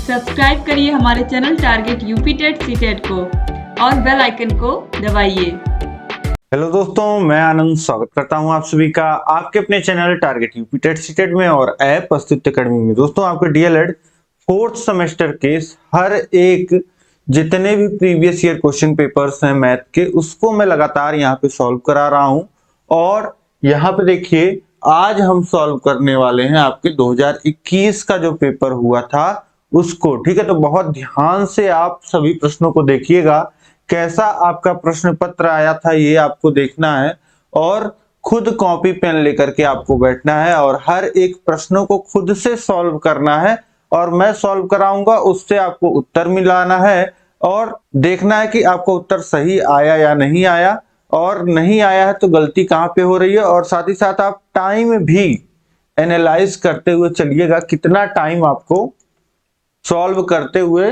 Subscribe करिए हमारे channel target UP TET CTET को और बेल आइकन को दबाइए। हेलो दोस्तों, मैं आनंद स्वागत करता हूं आप सभी का आपके अपने channel target UP TET CTET में और ऐप अस्तित्व अकेडमी में। दोस्तों, आपके डीएलएड फोर्थ सेमेस्टर के हर एक जितने भी प्रीवियस ईयर क्वेश्चन पेपर्स हैं मैथ के, उसको मैं लगातार यहाँ पे सॉल्व करा रहा हूं। और यहाँ पे देखिए, आज हम सॉल्व करने वाले हैं आपके 2021 का जो पेपर हुआ था उसको। ठीक है, तो बहुत ध्यान से आप सभी प्रश्नों को देखिएगा, कैसा आपका प्रश्न पत्र आया था ये आपको देखना है और खुद कॉपी पेन लेकर के आपको बैठना है और हर एक प्रश्नों को खुद से सॉल्व करना है और मैं सॉल्व कराऊंगा, उससे आपको उत्तर मिलाना है और देखना है कि आपको उत्तर सही आया या नहीं आया, और नहीं आया है तो गलती कहाँ पे हो रही है। और साथ ही साथ आप टाइम भी एनालाइज करते हुए चलिएगा, कितना टाइम आपको सॉल्व करते हुए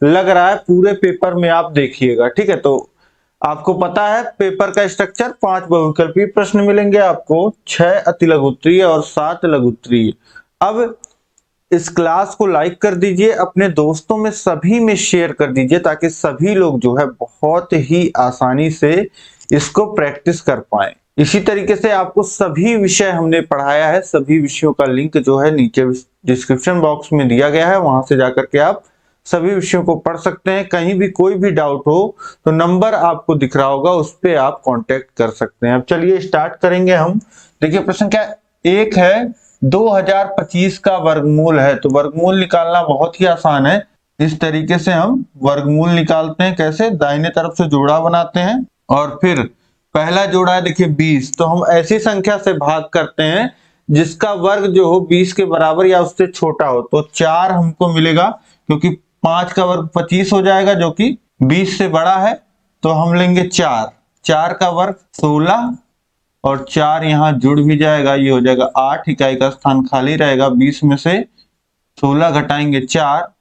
लग रहा है पूरे पेपर में, आप देखिएगा। ठीक है, तो आपको पता है पेपर का स्ट्रक्चर, 5 बहुविकल्पीय प्रश्न मिलेंगे आपको, 6 अतिलघु उत्तरीय और 7 लघु उत्तरीय। अब इस क्लास को लाइक कर दीजिए, अपने दोस्तों में सभी में शेयर कर दीजिए, ताकि सभी लोग जो है बहुत ही आसानी से इसको प्रैक्टिस कर पाए। इसी तरीके से आपको सभी विषय हमने पढ़ाया है, सभी विषयों का लिंक जो है नीचे डिस्क्रिप्शन बॉक्स में दिया गया है, वहां से जाकर के आप सभी विषयों को पढ़ सकते हैं। कहीं भी कोई भी डाउट हो तो नंबर आपको दिख रहा होगा, उस पर आप कांटेक्ट कर सकते हैं। अब चलिए स्टार्ट करेंगे हम। देखिए प्रश्न क्या एक है, 2025 का वर्गमूल है। तो वर्गमूल निकालना बहुत ही आसान है। इस तरीके से हम वर्गमूल निकालते हैं। कैसे? दाहिने तरफ से जोड़ा बनाते हैं और फिर पहला जोड़ा है देखिए 20, तो हम ऐसी संख्या से भाग करते हैं जिसका वर्ग जो हो 20 के बराबर या उससे छोटा हो। तो 4 हमको मिलेगा, क्योंकि 5 का वर्ग 25 हो जाएगा जो कि 20 से बड़ा है। तो हम लेंगे 4, 4 का वर्ग 16 और 4 यहाँ जुड़ भी जाएगा, ये हो जाएगा 8। इकाई का स्थान खाली रहेगा, 20 में से 16 घटाएंगे 4।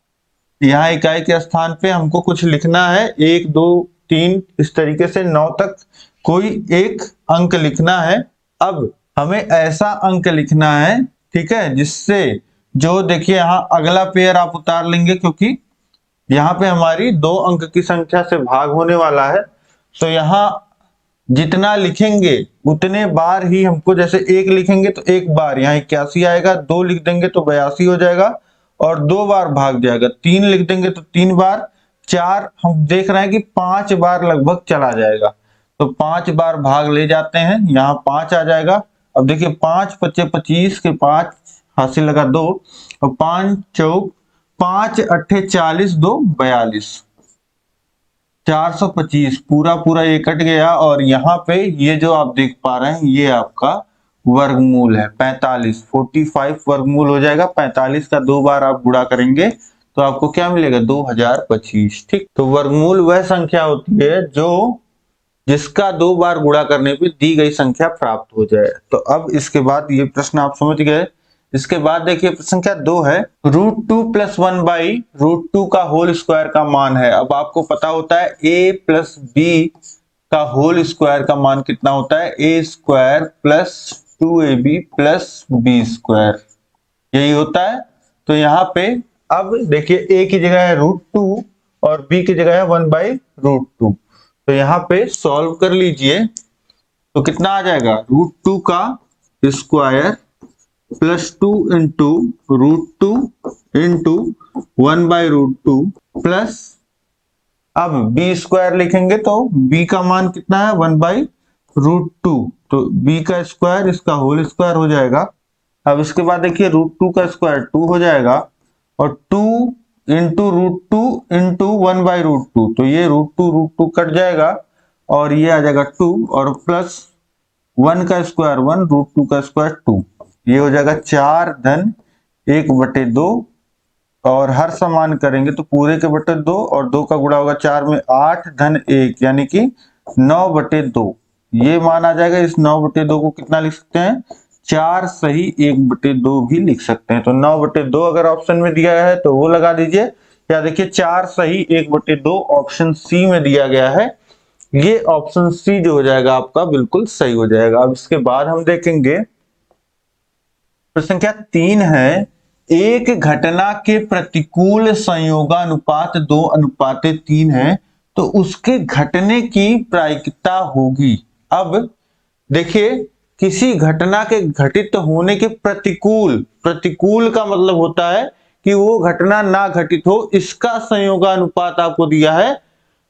यहाँ इकाई के स्थान पे हमको कुछ लिखना है, 1 2 3 इस तरीके से 9 तक कोई एक अंक लिखना है। अब हमें ऐसा अंक लिखना है, ठीक है, जिससे जो देखिए यहाँ अगला पेयर आप उतार लेंगे, क्योंकि यहाँ पे हमारी 2 अंक की संख्या से भाग होने वाला है। तो यहाँ जितना लिखेंगे उतने बार ही हमको, जैसे 1 लिखेंगे तो 1 बार यहाँ 81 आएगा, 2 लिख देंगे तो 82 हो जाएगा और 2 बार भाग जाएगा, 3 लिख देंगे तो 3 बार, 4 हम देख रहे हैं कि 5 बार लगभग चला जाएगा। तो 5 बार भाग ले जाते हैं, यहाँ 5 आ जाएगा। अब देखिए 5 पच्चे 25 के 5 हासिल लगा 2 और 5 चौक 5 अट्ठे 40 2 42, 425 पूरा पूरा ये कट गया। और यहाँ पे ये जो आप देख पा रहे हैं ये आपका वर्गमूल है 45, 45 वर्गमूल हो जाएगा। 45 का 2 बार आप गुणा करेंगे तो आपको क्या मिलेगा? 2025। ठीक, तो वर्गमूल वह संख्या होती है जो जिसका 2 बार गुणा करने पे दी गई संख्या प्राप्त हो जाए। तो अब इसके बाद ये प्रश्न आप समझ गए। इसके बाद देखिए संख्या 2 है, √2 + 1/√2 का होल स्क्वायर का मान है। अब आपको पता होता है a + b का होल स्क्वायर का मान कितना होता है? a² + 2ab + b², यही होता है। तो यहाँ पे अब देखिए a की जगह है √2 और b की जगह है 1/√2। तो यहाँ पे सॉल्व कर लीजिए तो कितना आ जाएगा? √2 का स्क्वायर +2 इंटू √2 इंटू 1/√2 प्लस, अब b² लिखेंगे तो b का मान कितना है? 1/√2, तो b का स्क्वायर इसका होल स्क्वायर हो जाएगा। अब इसके बाद देखिए √2 का स्क्वायर 2 हो जाएगा और 2 इंटू √2 इंटू 1/√2, तो ये √2 कट जाएगा और ये आ जाएगा 2 और प्लस 1 का स्क्वायर 1, √2 का स्क्वायर 2, ये हो जाएगा 4 धन 1/2 और हर समान करेंगे तो पूरे के बटे 2 और 2 का गुणा होगा 4 में, 8 धन 1 यानी कि 9/2, ये मान आ जाएगा। इस 9/2 को कितना लिख सकते हैं? 4 सही 1/2 भी लिख सकते हैं। तो 9/2 अगर ऑप्शन में दिया है तो वो लगा दीजिए, या देखिए 4 सही 1/2 ऑप्शन सी में दिया गया है, ये ऑप्शन सी जो हो जाएगा आपका बिल्कुल सही हो जाएगा। अब इसके बाद हम देखेंगे प्रश्न संख्या 3 है, एक घटना के प्रतिकूल संयोगानुपात 2:3 है तो उसके घटने की प्रायिकता होगी। अब देखिए, किसी घटना के घटित होने के प्रतिकूल, प्रतिकूल का मतलब होता है कि वो घटना ना घटित हो, इसका संयोगानुपात आपको दिया है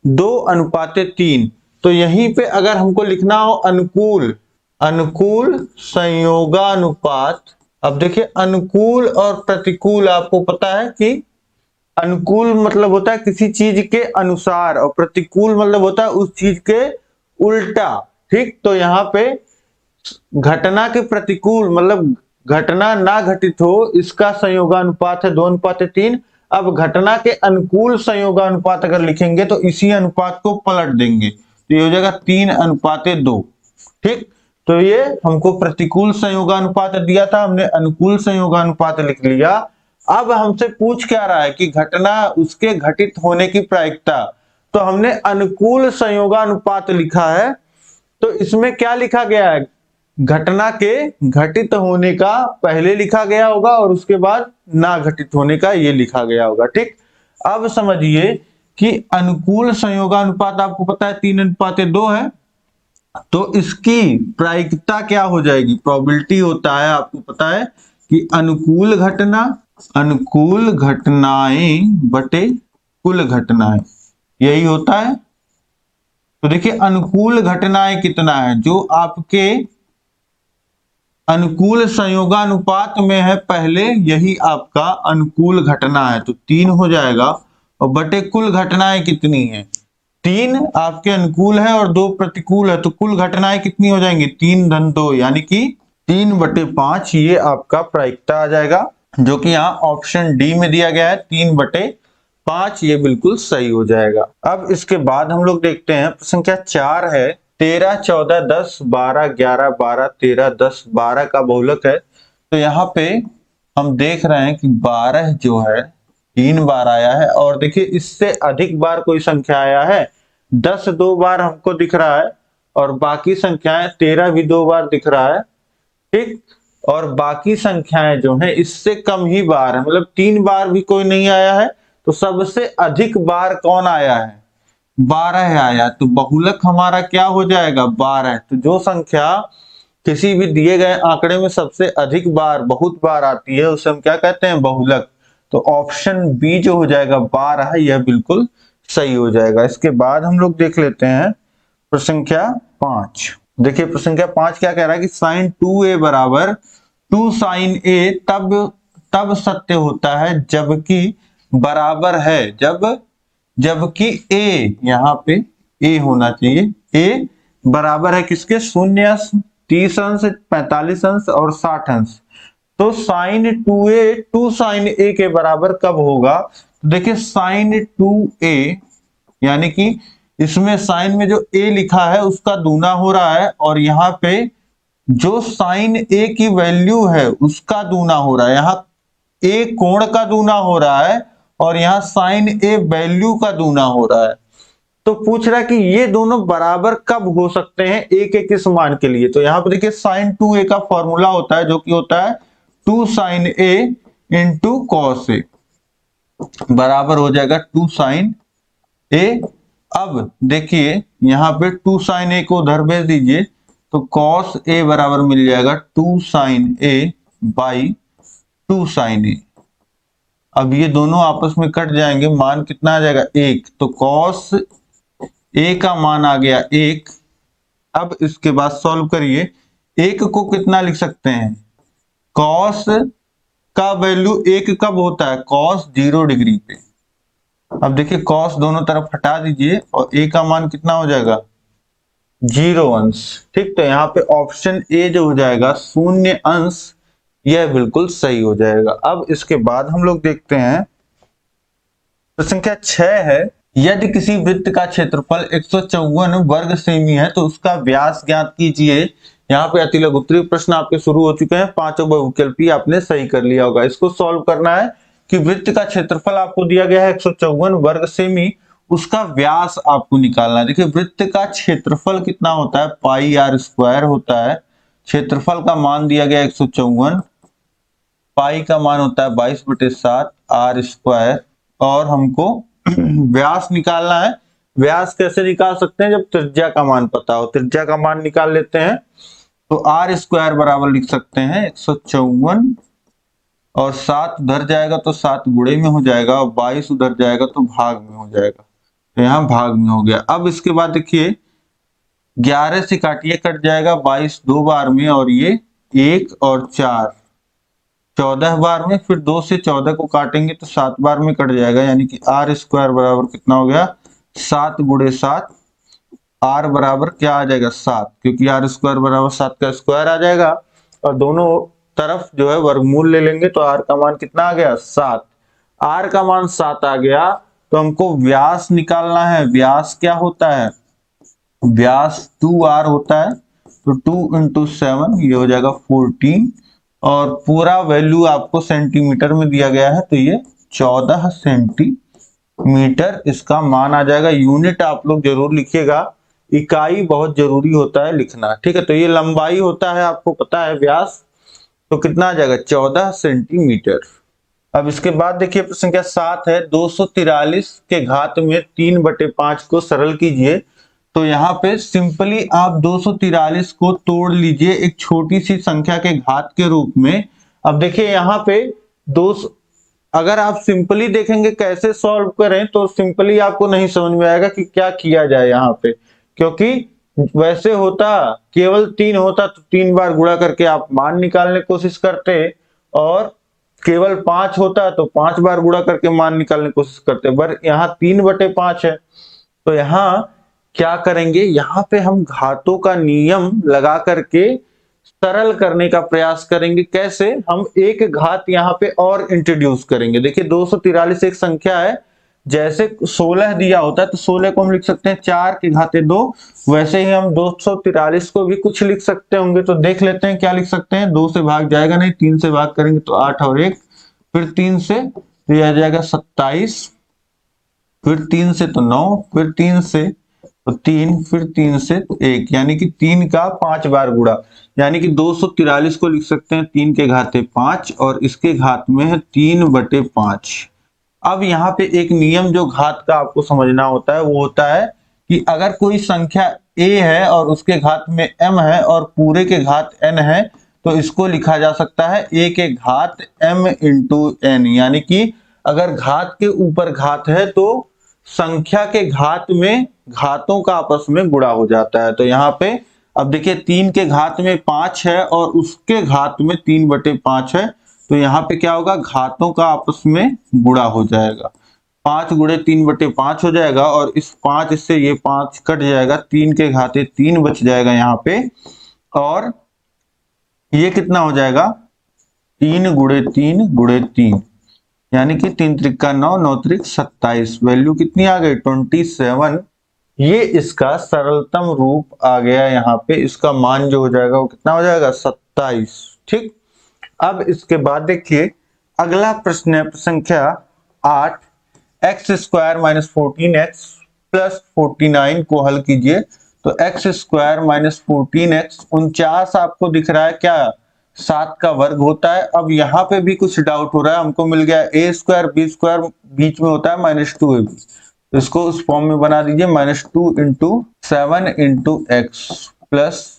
2:3। तो यहीं पे अगर हमको लिखना हो अनुकूल, अनुकूल संयोगानुपात। अब देखिए, अनुकूल और प्रतिकूल आपको पता है कि अनुकूल मतलब होता है किसी चीज के अनुसार और प्रतिकूल मतलब होता है उस चीज के उल्टा। ठीक, तो यहाँ पे घटना के प्रतिकूल मतलब घटना ना घटित हो, इसका संयोगानुपात है 2:3। अब घटना के अनुकूल संयोगानुपात अगर लिखेंगे तो इसी अनुपात को पलट देंगे, तो ये हो जाएगा 3:2। ठीक, तो ये हमको प्रतिकूल संयोगानुपात दिया था, हमने अनुकूल संयोगानुपात लिख लिया। अब हमसे पूछ क्या रहा है कि घटना उसके घटित होने की प्रायिकता, तो हमने अनुकूल संयोगानुपात लिखा है। तो इसमें क्या लिखा गया है, घटना के घटित होने का पहले लिखा गया होगा और उसके बाद ना घटित होने का ये लिखा गया होगा। ठीक, अब समझिए कि अनुकूल संयोगानुपात आपको पता है 3:2 है, तो इसकी प्रायिकता क्या हो जाएगी, प्रोबेबिलिटी होता है आपको पता है कि अनुकूल घटना, अनुकूल घटनाएं बटे कुल घटनाएं, यही होता है। तो देखिए, अनुकूल घटनाएं कितना है, जो आपके अनुकूल संयोगानुपात में है पहले, यही आपका अनुकूल घटना है, तो 3 हो जाएगा। और बटे कुल घटनाएं कितनी है, 3 आपके अनुकूल है और 2 प्रतिकूल है, तो कुल घटनाएं कितनी हो जाएंगी, 3-2, यानी कि 3/5 ये आपका प्रायिकता आ जाएगा, जो कि यहाँ ऑप्शन डी में दिया गया है 3/5, ये बिल्कुल सही हो जाएगा। अब इसके बाद हम लोग देखते हैं संख्या 4 है, 13, 14, 10, 12, 11, 12, 13, 10, 12 का बहुलक है। तो यहाँ पे हम देख रहे हैं कि 12 जो है 3 बार आया है, और देखिए इससे अधिक बार कोई संख्या आया है, 10 2 बार हमको दिख रहा है, और बाकी संख्याएं 13 भी 2 बार दिख रहा है। ठीक, और बाकी संख्याएं जो है इससे कम ही बार है, मतलब 3 बार भी कोई नहीं आया है। तो सबसे अधिक बार कौन आया है, 12 आया, तो बहुलक हमारा क्या हो जाएगा, 12। तो जो संख्या किसी भी दिए गए आंकड़े में सबसे अधिक बार, बहुत बार आती है, उसे हम क्या कहते हैं, बहुलक। तो ऑप्शन बी जो हो जाएगा 12, यह बिल्कुल सही हो जाएगा। इसके बाद हम लोग देख लेते हैं प्रसंख्या 5। देखिए प्रसंख्या 5 क्या कह रहा है कि sin 2a बराबर 2 sin a तब सत्य होता है जबकि बराबर है, जबकि a, यहाँ पे a होना चाहिए, a बराबर है किसके, 0, 30 अंश, 45 अंश और 60 अंश। तो sin 2a 2 sin a के बराबर कब होगा, तो देखिए sin 2a यानी कि इसमें साइन में जो a लिखा है उसका दूना हो रहा है, और यहाँ पे जो साइन a की वैल्यू है उसका दूना हो रहा है। यहाँ a कोण का दूना हो रहा है और यहाँ साइन a वैल्यू का दूना हो रहा है। तो पूछ रहा है कि ये दोनों बराबर कब हो सकते हैं a के किस मान के लिए। तो यहाँ पे देखिए साइन 2a का फॉर्मूला होता है, जो कि होता है 2 sin a into cos a, बराबर हो जाएगा 2 sin a। अब देखिए यहाँ पे 2 sin a को उधर भेज दीजिए, तो cos a बराबर मिल जाएगा 2 sin a by 2 sin a। अब ये दोनों आपस में कट जाएंगे, मान कितना आ जाएगा, 1। तो cos a का मान आ गया 1। अब इसके बाद सॉल्व करिए, 1 को कितना लिख सकते हैं, cos का वैल्यू 1 कब होता है, cos 0 डिग्री पे। अब देखिए cos दोनों तरफ हटा दीजिए और a का मान कितना हो जाएगा, 0 अंश। ठीक, तो यहाँ पे ऑप्शन ए जो हो जाएगा 0 अंश, यह बिल्कुल सही हो जाएगा। अब इसके बाद हम लोग देखते हैं तो संख्या 6 है, यदि किसी वृत्त का क्षेत्रफल 154 वर्ग सेमी है तो उसका व्यास ज्ञात कीजिए। यहाँ पे अति लघु उत्तरीय प्रश्न आपके शुरू हो चुके हैं, 5 बहुविकल्पी आपने सही कर लिया होगा। इसको सॉल्व करना है कि वृत्त का क्षेत्रफल आपको दिया गया है 154 वर्ग सेमी, उसका व्यास आपको निकालना है। देखिए वृत्त का क्षेत्रफल कितना होता है, पाई r स्क्वायर होता है, क्षेत्रफल का मान दिया गया 154, पाई का मान होता है 22/7 आर स्क्वायर, और हमको व्यास निकालना है। व्यास कैसे निकाल सकते हैं, जब त्रिज्या का मान पता हो। त्रिज्या का मान निकाल लेते हैं, तो आर स्क्वायर बराबर लिख सकते हैं 154, और 7 उधर जाएगा तो 7 गुणे में हो जाएगा, और 22 उधर जाएगा तो भाग में हो जाएगा। तो यहाँ भाग में हो गया। अब इसके बाद देखिए 11 से काटिए, कट जाएगा 22 दो बार में, और ये 1 और 4 14 बार में, फिर 2 से 14 को काटेंगे तो 7 बार में कट जाएगा, यानी कि आर स्क्वायर बराबर कितना हो गया 7 गुणे 7। आर बराबर क्या आ जाएगा 7, क्योंकि आर स्क्वायर बराबर 7 का स्क्वायर आ जाएगा, और दोनों तरफ जो है वर्गमूल ले लेंगे, तो आर का मान कितना आ गया 7। आर का मान 7 आ गया, तो हमको व्यास निकालना है। व्यास क्या होता है, व्यास 2r होता है, तो 2 इंटू 7 ये हो जाएगा 14, और पूरा वैल्यू आपको सेंटीमीटर में दिया गया है, तो ये 14 सेंटीमीटर इसका मान आ जाएगा। यूनिट आप लोग जरूर लिखिएगा, इकाई बहुत जरूरी होता है लिखना, ठीक है। तो ये लंबाई होता है, आपको पता है व्यास, तो कितना आ जाएगा 14 सेंटीमीटर। अब इसके बाद देखिए प्रश्न संख्या 7 है, 243 के घात में 3/5 को सरल कीजिए। तो यहाँ पे सिंपली आप 243 को तोड़ लीजिए एक छोटी सी संख्या के घात के रूप में। अब देखिए यहाँ पे दो, अगर आप सिंपली देखेंगे कैसे सॉल्व करें, तो सिंपली आपको नहीं समझ में आएगा कि क्या किया जाए यहाँ पे, क्योंकि वैसे होता केवल 3 होता तो 3 बार गुणा करके आप मान निकालने की कोशिश करते, और केवल 5 होता तो 5 बार गुणा करके मान निकालने की कोशिश करते, पर यहाँ 3/5 है। तो यहाँ क्या करेंगे, यहाँ पे हम घातों का नियम लगा करके सरल करने का प्रयास करेंगे। कैसे, हम एक घात यहाँ पे और इंट्रोड्यूस करेंगे। देखिए 243 एक संख्या है, जैसे 16 दिया होता है तो 16 को हम लिख सकते हैं 4 के घाते 2, वैसे ही हम 243 को भी कुछ लिख सकते होंगे। तो देख लेते हैं क्या लिख सकते हैं। 2 से भाग जाएगा नहीं, 3 से भाग करेंगे तो 8 और 1, फिर 3 से तो यह आ जाएगा 27, फिर 3 से तो 9, फिर 3 से तो 3, फिर 3 से तो 1, यानी कि 3 का 5 बार गुणा, यानी कि 243 को लिख सकते हैं 3 के घाते 5, और इसके घात में है 3/5। अब यहाँ पे एक नियम जो घात का आपको समझना होता है, वो होता है कि अगर कोई संख्या a है और उसके घात में m है और पूरे के घात n है, तो इसको लिखा जा सकता है a के घात m इंटू n, यानी कि अगर घात के ऊपर घात है तो संख्या के घात में घातों का आपस में गुणा हो जाता है। तो यहाँ पे अब देखिए 3 के घात में 5 है और उसके घात में 3/5 है, तो यहाँ पे क्या होगा, घातों का आपस में गुणा हो जाएगा। 5 गुणे 3/5 हो जाएगा, और इस 5 से ये 5 कट जाएगा, 3 के घाते 3 बच जाएगा यहाँ पे, और ये कितना हो जाएगा 3 गुणे 3 गुणे 3, यानी कि 3 त्रिका 9, 9 त्रिक 27, वैल्यू कितनी आ गई 27। ये इसका सरलतम रूप आ गया। यहाँ पे इसका मान जो हो जाएगा वो कितना हो जाएगा 27, ठीक। अब इसके बाद देखिए अगला प्रश्न है संख्या 8, x² - 14x + 49 को हल कीजिए। तो x² - 14x 49 आपको दिख रहा है क्या, 7 का वर्ग होता है। अब यहाँ पे भी कुछ डाउट हो रहा है, हमको मिल गया a² b² बीच में होता है -2ab, तो इसको उस फॉर्म में बना दीजिए, -2 × 7 × x प्लस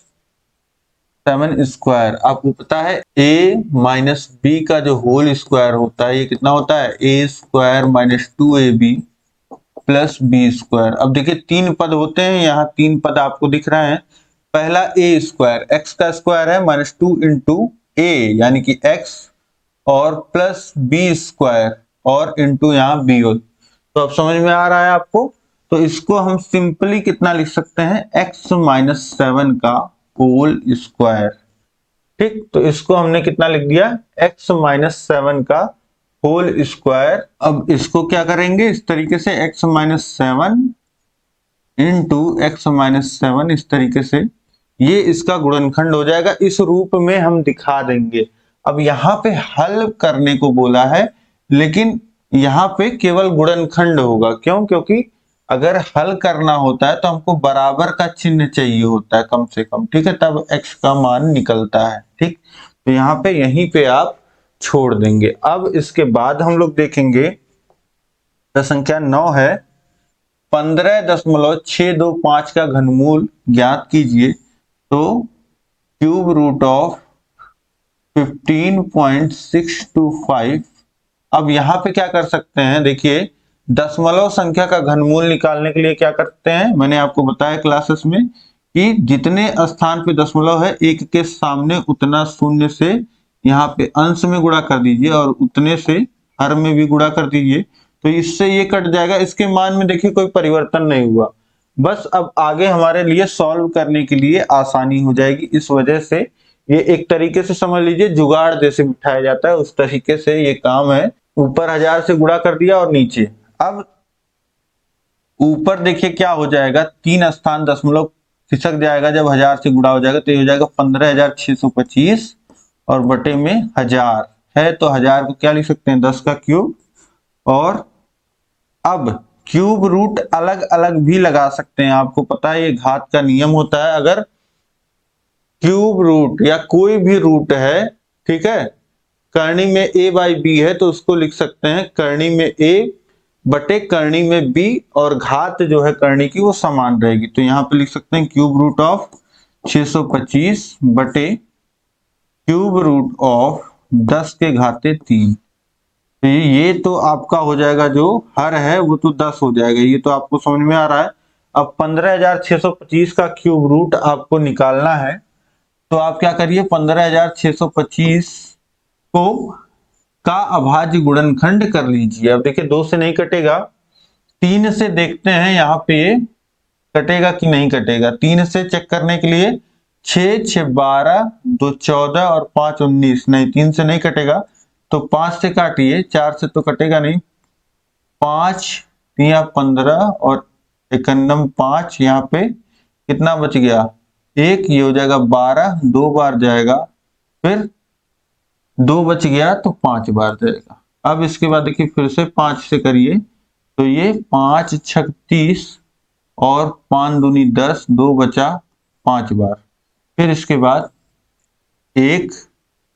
7²। आपको पता है a - b का जो होल स्क्वायर होता है ये कितना होता है a² - 2ab प्लस b²। अब देखिए 3 पद होते हैं, यहाँ 3 पद आपको दिख रहे हैं। पहला a², x का स्क्वायर है -2 × a यानी कि x, और प्लस b² और इंटू यहाँ b हो। तो अब समझ में आ रहा है आपको। तो इसको हम सिंपली कितना लिख सकते हैं, x - 7 का होल स्क्वायर, ठीक। तो इसको हमने कितना लिख दिया, x - 7 का होल स्क्वायर। अब इसको क्या करेंगे इस तरीके से, x - 7 इंटू x - 7, इस तरीके से ये इसका गुणनखंड हो जाएगा। इस रूप में हम दिखा देंगे। अब यहाँ पे हल करने को बोला है, लेकिन यहाँ पे केवल गुणनखंड होगा। क्यों, क्योंकि अगर हल करना होता है तो हमको बराबर का चिन्ह चाहिए होता है कम से कम, ठीक है, तब x का मान निकलता है, ठीक। तो यहाँ पे यहीं पे आप छोड़ देंगे। अब इसके बाद हम लोग देखेंगे तो संख्या 9 है 15.625 का घनमूल ज्ञात कीजिए। तो क्यूब रूट ऑफ 15.625। अब यहाँ पे क्या कर सकते हैं, देखिए दशमलव संख्या का घनमूल निकालने के लिए क्या करते हैं, मैंने आपको बताया क्लासेस में कि जितने स्थान पे दशमलव है एक के सामने उतना शून्य से यहाँ पे अंश में गुणा कर दीजिए और उतने से हर में भी गुणा कर दीजिए, तो इससे ये कट जाएगा। इसके मान में देखिए कोई परिवर्तन नहीं हुआ। बस अब आगे हमारे लिए सॉल्व करने के लिए आसानी हो जाएगी। इस वजह से ये एक तरीके से समझ लीजिए जुगाड़ जैसे बिठाया जाता है उस तरीके से ये काम है। ऊपर 1000 से गुणा कर दिया और नीचे, अब ऊपर देखिए क्या हो जाएगा, 3 स्थान दशमलव खिसक जाएगा। जब 1000 से गुणा हो जाएगा तो ये हो जाएगा 15,625 और बटे में 1000 है, तो 1000 को क्या लिख सकते हैं 10 का क्यूब। और अब क्यूब रूट अलग अलग भी लगा सकते हैं, आपको पता है ये घात का नियम होता है। अगर क्यूब रूट या कोई भी रूट है, ठीक है, करनी में a बाई बी है तो उसको लिख सकते हैं करनी में a बटे करनी में b, और घात जो है करनी की वो समान रहेगी। तो यहाँ पे लिख सकते हैं क्यूब रूट ऑफ 625 बटे क्यूब रूट ऑफ 10 के घाते 3। तो ये तो आपका हो जाएगा, जो हर है वो तो 10 हो जाएगा। ये तो आपको समझ में आ रहा है। अब 15,625 का क्यूब रूट आपको निकालना है, तो आप क्या करिए 15,625 को का अभाज्य गुणनखंड कर लीजिए। अब देखिए 2 से नहीं कटेगा, 3 से देखते हैं यहाँ पे कटेगा कि नहीं कटेगा। 3 से चेक करने के लिए 6 6 12 2 14 और 5 19, नहीं 3 से नहीं कटेगा तो 5 से काटिए, 4 से तो कटेगा नहीं। 5 3 15 और 91 5, यहाँ पे कितना बच गया 1, ये हो जाएगा 12, 2 बार जाएगा, फिर 2 बच गया तो 5 बार जाएगा। अब इसके बाद देखिए फिर से 5 से करिए तो ये 5 6 30 और 5 दूनी 10, 2 बचा 5 बार, फिर इसके बाद 1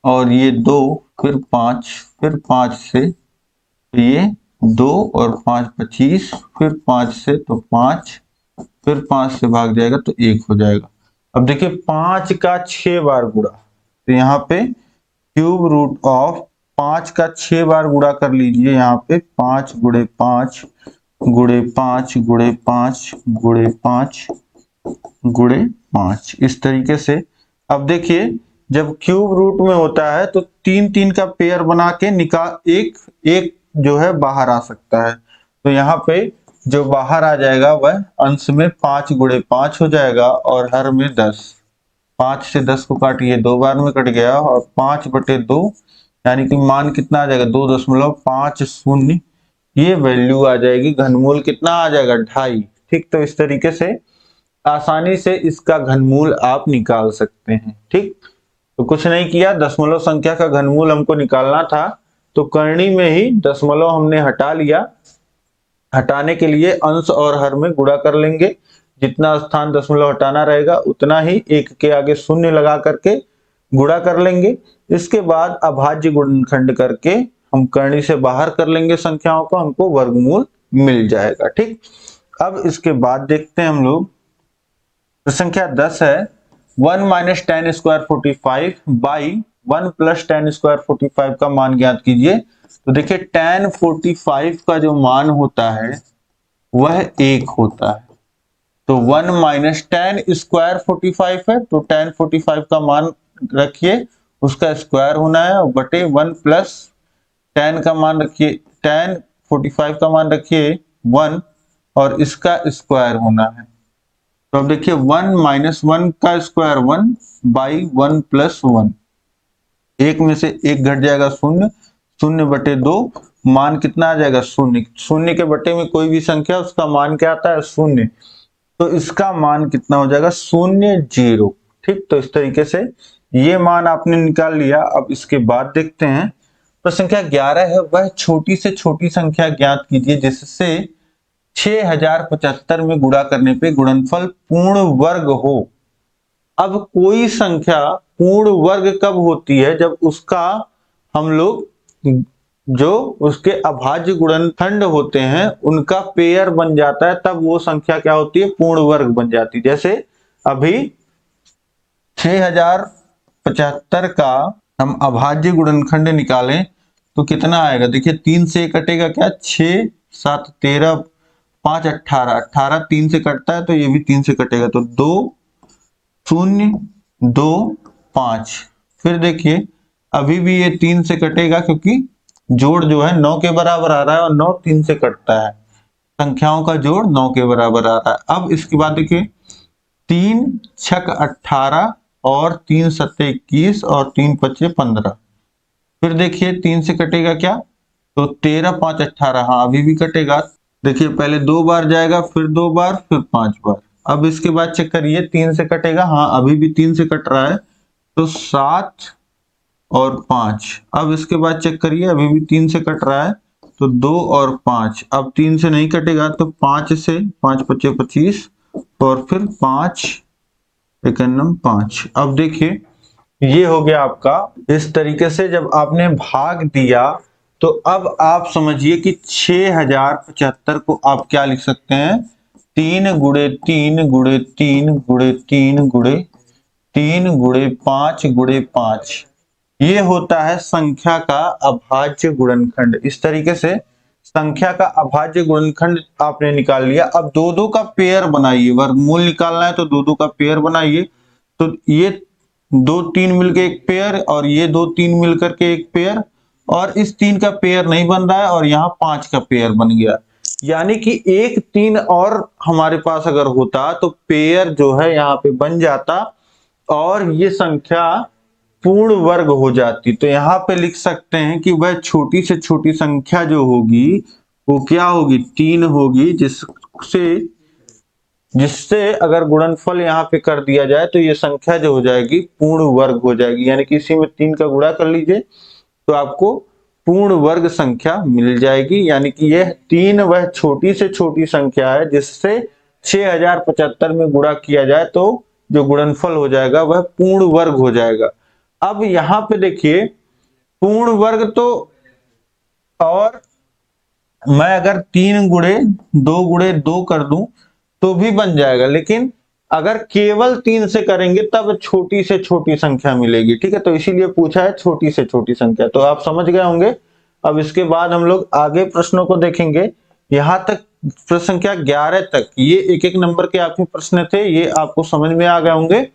और ये 2, फिर 5, फिर 5 से तो ये 2 और 5 25, फिर 5 से तो 5, फिर 5 से भाग जाएगा तो 1 हो जाएगा। अब देखिए 5 का 6 बार गुणा, तो यहाँ पे क्यूब रूट ऑफ 5 का 6 बार गुणा कर लीजिए। यहाँ पे 5 गुणे 5 गुणे 5 गुणे 5 गुणे 5 गुणे 5, इस तरीके से। अब देखिए जब क्यूब रूट में होता है तो 3 3 का पेयर बना के निकाल, एक एक जो है बाहर आ सकता है, तो यहाँ पे जो बाहर आ जाएगा वह अंश में 5 गुणे 5 हो जाएगा और हर में 10। 5 से 10 को काटिए, 2 बार में कट गया, और 5 बटे 2 यानी कि मान कितना आ जाएगा 2.50, ये वैल्यू आ जाएगी। घनमूल कितना आ जाएगा 2.5। ठीक, तो इस तरीके से आसानी से इसका घनमूल आप निकाल सकते हैं। ठीक, तो कुछ नहीं किया, दशमलव संख्या का घनमूल हमको निकालना था तो करनी में ही दशमलव हमने हटा लिया। हटाने के लिए अंश और हर में गुणा कर लेंगे, जितना स्थान दशमलव हटाना रहेगा उतना ही एक के आगे शून्य लगा करके गुणा कर लेंगे। इसके बाद अभाज्य गुणनखंड करके हम करनी से बाहर कर लेंगे संख्याओं को, हमको वर्गमूल मिल जाएगा। ठीक, अब इसके बाद देखते हैं हम लोग, तो संख्या 10 है 1 minus ten square 45 by 1 plus ten square 45 का मान ज्ञात कीजिए। तो देखिए tan 45 का जो मान होता है वह 1 होता है, तो 1 माइनस टेन स्क्वायर 45 है तो tan 45 का मान रखिए, उसका स्क्वायर होना है, और बटे 1 प्लस tan का मान रखिए, tan 45 का मान रखिए 1 और इसका स्क्वायर होना है। तो अब देखिए 1 माइनस 1 का स्क्वायर 1 बाई 1 प्लस 1, एक में से एक घट जाएगा 0, 0 बटे 2, मान कितना आ जाएगा 0, 0 के बटे में कोई भी संख्या उसका मान क्या आता है 0, तो इसका मान कितना हो जाएगा 0 0। ठीक, तो इस तरीके से ये मान आपने निकाल लिया। अब इसके बाद देखते हैं, तो संख्या 11 है वह छोटी से छोटी संख्या ज्ञात कीजिए जिससे 6075 में गुणा करने पे गुणनफल पूर्ण वर्ग हो। अब कोई संख्या पूर्ण वर्ग कब होती है, जब उसका हम लोग जो उसके अभाज्य गुणनखंड होते हैं उनका पेयर बन जाता है, तब वो संख्या क्या होती है, पूर्ण वर्ग बन जाती है। जैसे अभी 6075 का हम अभाज्य गुणनखंड निकालें तो कितना आएगा, देखिए 3 से कटेगा क्या, 6 7 13 5 18, 18 3 से कटता है तो ये भी 3 से कटेगा, तो 2 0 2 5। फिर देखिए अभी भी ये 3 से कटेगा क्योंकि जोड़ जो है 9 के बराबर आ रहा है और 9 3 से कटता है, संख्याओं का जोड़ 9 के बराबर आ रहा है। अब इसके बाद देखिए 3 छक 18 और 3 सत्ते 21 और 3 पचे 15। फिर देखिए 3 से कटेगा क्या, तो 13 5 18, हाँ अभी भी कटेगा। देखिए पहले 2 बार जाएगा, फिर 2 बार, फिर 5 बार। अब इसके बाद चेक करिए 3 से कटेगा, हाँ अभी भी 3 से कट रहा है, तो 7 और 5। अब इसके बाद चेक करिए अभी भी 3 से कट रहा है, तो 2 और 5। अब 3 से नहीं कटेगा तो 5 से, 5 पचे 25 और फिर 5 एकन्नम 5। अब देखिए ये हो गया आपका। इस तरीके से जब आपने भाग दिया तो अब आप समझिए कि 6075 को आप क्या लिख सकते हैं, 3 गुणे 3 गुणे 3 गुणे 3 गुणे 3 गुणे 5 गुणे 5। ये होता है संख्या का अभाज्य गुणनखंड। इस तरीके से संख्या का अभाज्य गुणनखंड आपने निकाल लिया। अब दो दो का पेयर बनाइए, वर्गमूल निकालना है तो दो दो का पेयर बनाइए। तो ये 2 3 मिलकर एक पेयर और ये 2 3 मिलकर के एक पेयर, और इस 3 का पेयर नहीं बन रहा है और यहाँ 5 का पेयर बन गया। यानी कि 1 3 और हमारे पास अगर होता तो पेयर जो है यहाँ पे बन जाता और ये संख्या पूर्ण वर्ग हो जाती। तो यहाँ पे लिख सकते हैं कि वह छोटी से छोटी संख्या जो होगी वो क्या होगी, 3 होगी, जिससे अगर गुणनफल यहाँ पे कर दिया जाए तो ये संख्या जो हो जाएगी पूर्ण वर्ग हो जाएगी। यानी कि इसी में 3 का गुणा कर लीजिए तो आपको पूर्ण वर्ग संख्या मिल जाएगी। यानी कि यह 3 वह छोटी से छोटी संख्या है जिससे 6075 में गुणा किया जाए तो जो गुणनफल हो जाएगा वह पूर्ण वर्ग हो जाएगा। अब यहाँ पे देखिए पूर्ण वर्ग तो, और मैं अगर 3 गुणे 2 कर दूं तो भी बन जाएगा, लेकिन अगर केवल 3 से करेंगे तब छोटी से छोटी संख्या मिलेगी। ठीक है, तो इसीलिए पूछा है छोटी से छोटी संख्या। तो आप समझ गए होंगे। अब इसके बाद हम लोग आगे प्रश्नों को देखेंगे। यहां तक प्रश्न संख्या 11 तक ये एक एक नंबर के आपके प्रश्न थे, ये आपको समझ में आ गए होंगे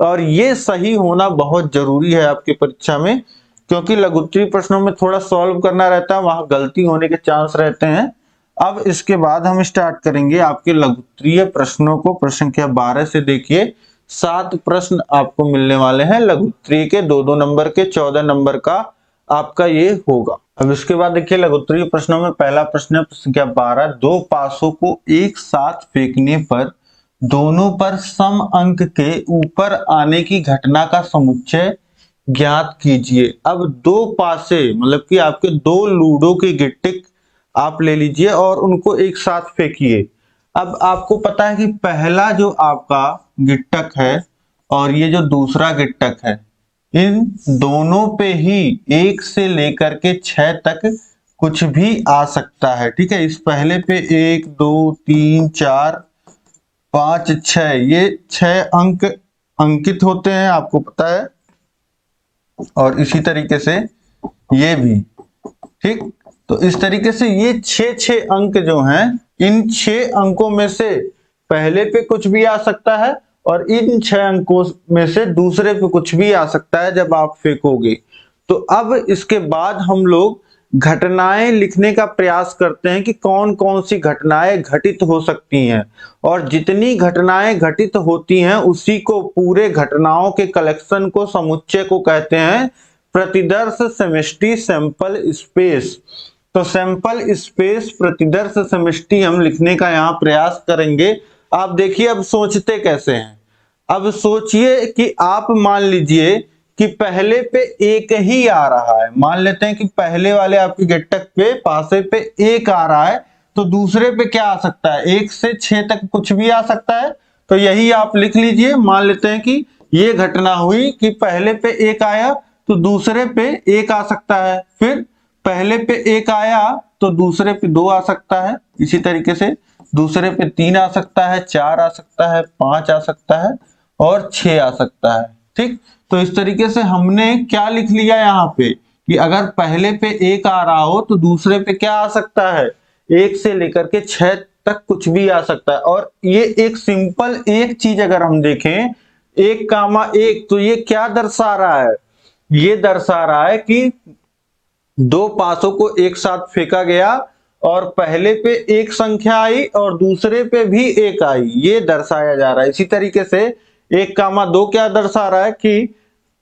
और ये सही होना बहुत जरूरी है आपकी परीक्षा में, क्योंकि लघुत्तरीय प्रश्नों में थोड़ा सॉल्व करना रहता है, वहां गलती होने के चांस रहते हैं। अब इसके बाद हम स्टार्ट करेंगे आपके लघुत्तरीय प्रश्नों को। प्रश्न संख्या 12 से देखिए 7 प्रश्न आपको मिलने वाले हैं लघुत्तरीय के, 2-2 नंबर के, 14 नंबर का आपका ये होगा। अब इसके बाद देखिए लघुत्तरीय प्रश्नों में पहला प्रश्न है प्रश्न संख्या 12, 2 पासों को एक साथ फेंकने पर दोनों पर सम अंक के ऊपर आने की घटना का समुच्चय ज्ञात कीजिए। अब 2 पासे मतलब कि आपके 2 लूडो के गिट्टिक आप ले लीजिए और उनको एक साथ फेंकिए। अब आपको पता है कि पहला जो आपका गिट्टक है और ये जो दूसरा गिट्टक है, इन दोनों पे ही 1 से लेकर के 6 तक कुछ भी आ सकता है। ठीक है, इस पहले पे 1 2 3 4 5 6, ये 6 अंक अंकित होते हैं, आपको पता है। और इसी तरीके से ये भी, ठीक। तो इस तरीके से ये 6 अंक जो हैं, इन 6 अंकों में से पहले पे कुछ भी आ सकता है और इन 6 अंकों में से दूसरे पे कुछ भी आ सकता है जब आप फेंकोगे। तो अब इसके बाद हम लोग घटनाएं लिखने का प्रयास करते हैं कि कौन कौन सी घटनाएं घटित हो सकती हैं, और जितनी घटनाएं घटित होती हैं उसी को पूरे घटनाओं के कलेक्शन को, समुच्चय को कहते हैं प्रतिदर्श समष्टि सैंपल स्पेस। तो सैंपल स्पेस प्रतिदर्श समष्टि हम लिखने का यहाँ प्रयास करेंगे। आप देखिए अब सोचते कैसे हैं। अब सोचिए कि आप मान लीजिए कि पहले पे एक ही आ रहा है, मान लेते हैं कि पहले वाले आपके गिट्टक पे पासे पे 1 आ रहा है, तो दूसरे पे क्या आ सकता है, 1 से 6 तक कुछ भी आ सकता है। तो यही आप लिख लीजिए। मान लेते हैं कि ये घटना हुई कि पहले पे 1 आया, तो दूसरे पे 1 आ सकता है, फिर पहले पे 1 आया तो दूसरे पे 2 आ सकता है, इसी तरीके से दूसरे पे 3 आ सकता है, 4 आ सकता है, 5 आ सकता है और 6 आ सकता है। ठीक, तो इस तरीके से हमने क्या लिख लिया यहाँ पे कि अगर पहले पे 1 आ रहा हो तो दूसरे पे क्या आ सकता है, 1 से लेकर के 6 तक कुछ भी आ सकता है। और ये एक सिंपल एक चीज अगर हम देखें 1, तो ये क्या दर्शा रहा है, ये दर्शा रहा है कि दो पासों को एक साथ फेंका गया और पहले पे एक संख्या आई और दूसरे पे भी एक आई, ये दर्शाया जा रहा है। इसी तरीके से 1, 2 क्या दर्शा रहा है कि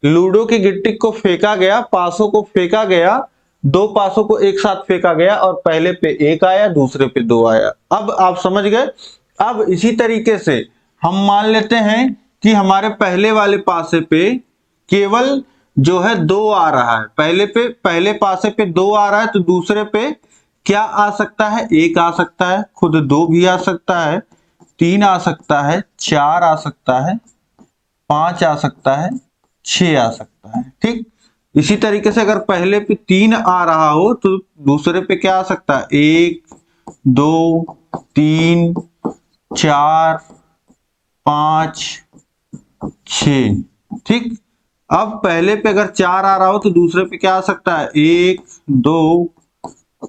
लूडो की गिट्टी को फेंका गया, पासों को फेंका गया, दो पासों को एक साथ फेंका गया और पहले पे 1 आया, दूसरे पे 2 आया। अब आप समझ गए। अब इसी तरीके से हम मान लेते हैं कि हमारे पहले वाले पासे पे केवल जो है 2 आ रहा है, पहले पासे पे 2 आ रहा है, तो दूसरे पे क्या आ सकता है, 1 आ सकता है, खुद 2 भी आ सकता है, 3 आ सकता है, 4 आ सकता है, 5 आ सकता है, 6 आ सकता है। ठीक, इसी तरीके से अगर पहले पे 3 आ रहा हो तो दूसरे पे क्या आ सकता है, 1, 2, 3, 4, 5, 6। ठीक, अब पहले पे अगर 4 आ रहा हो तो दूसरे पे क्या आ सकता है, 1, 2,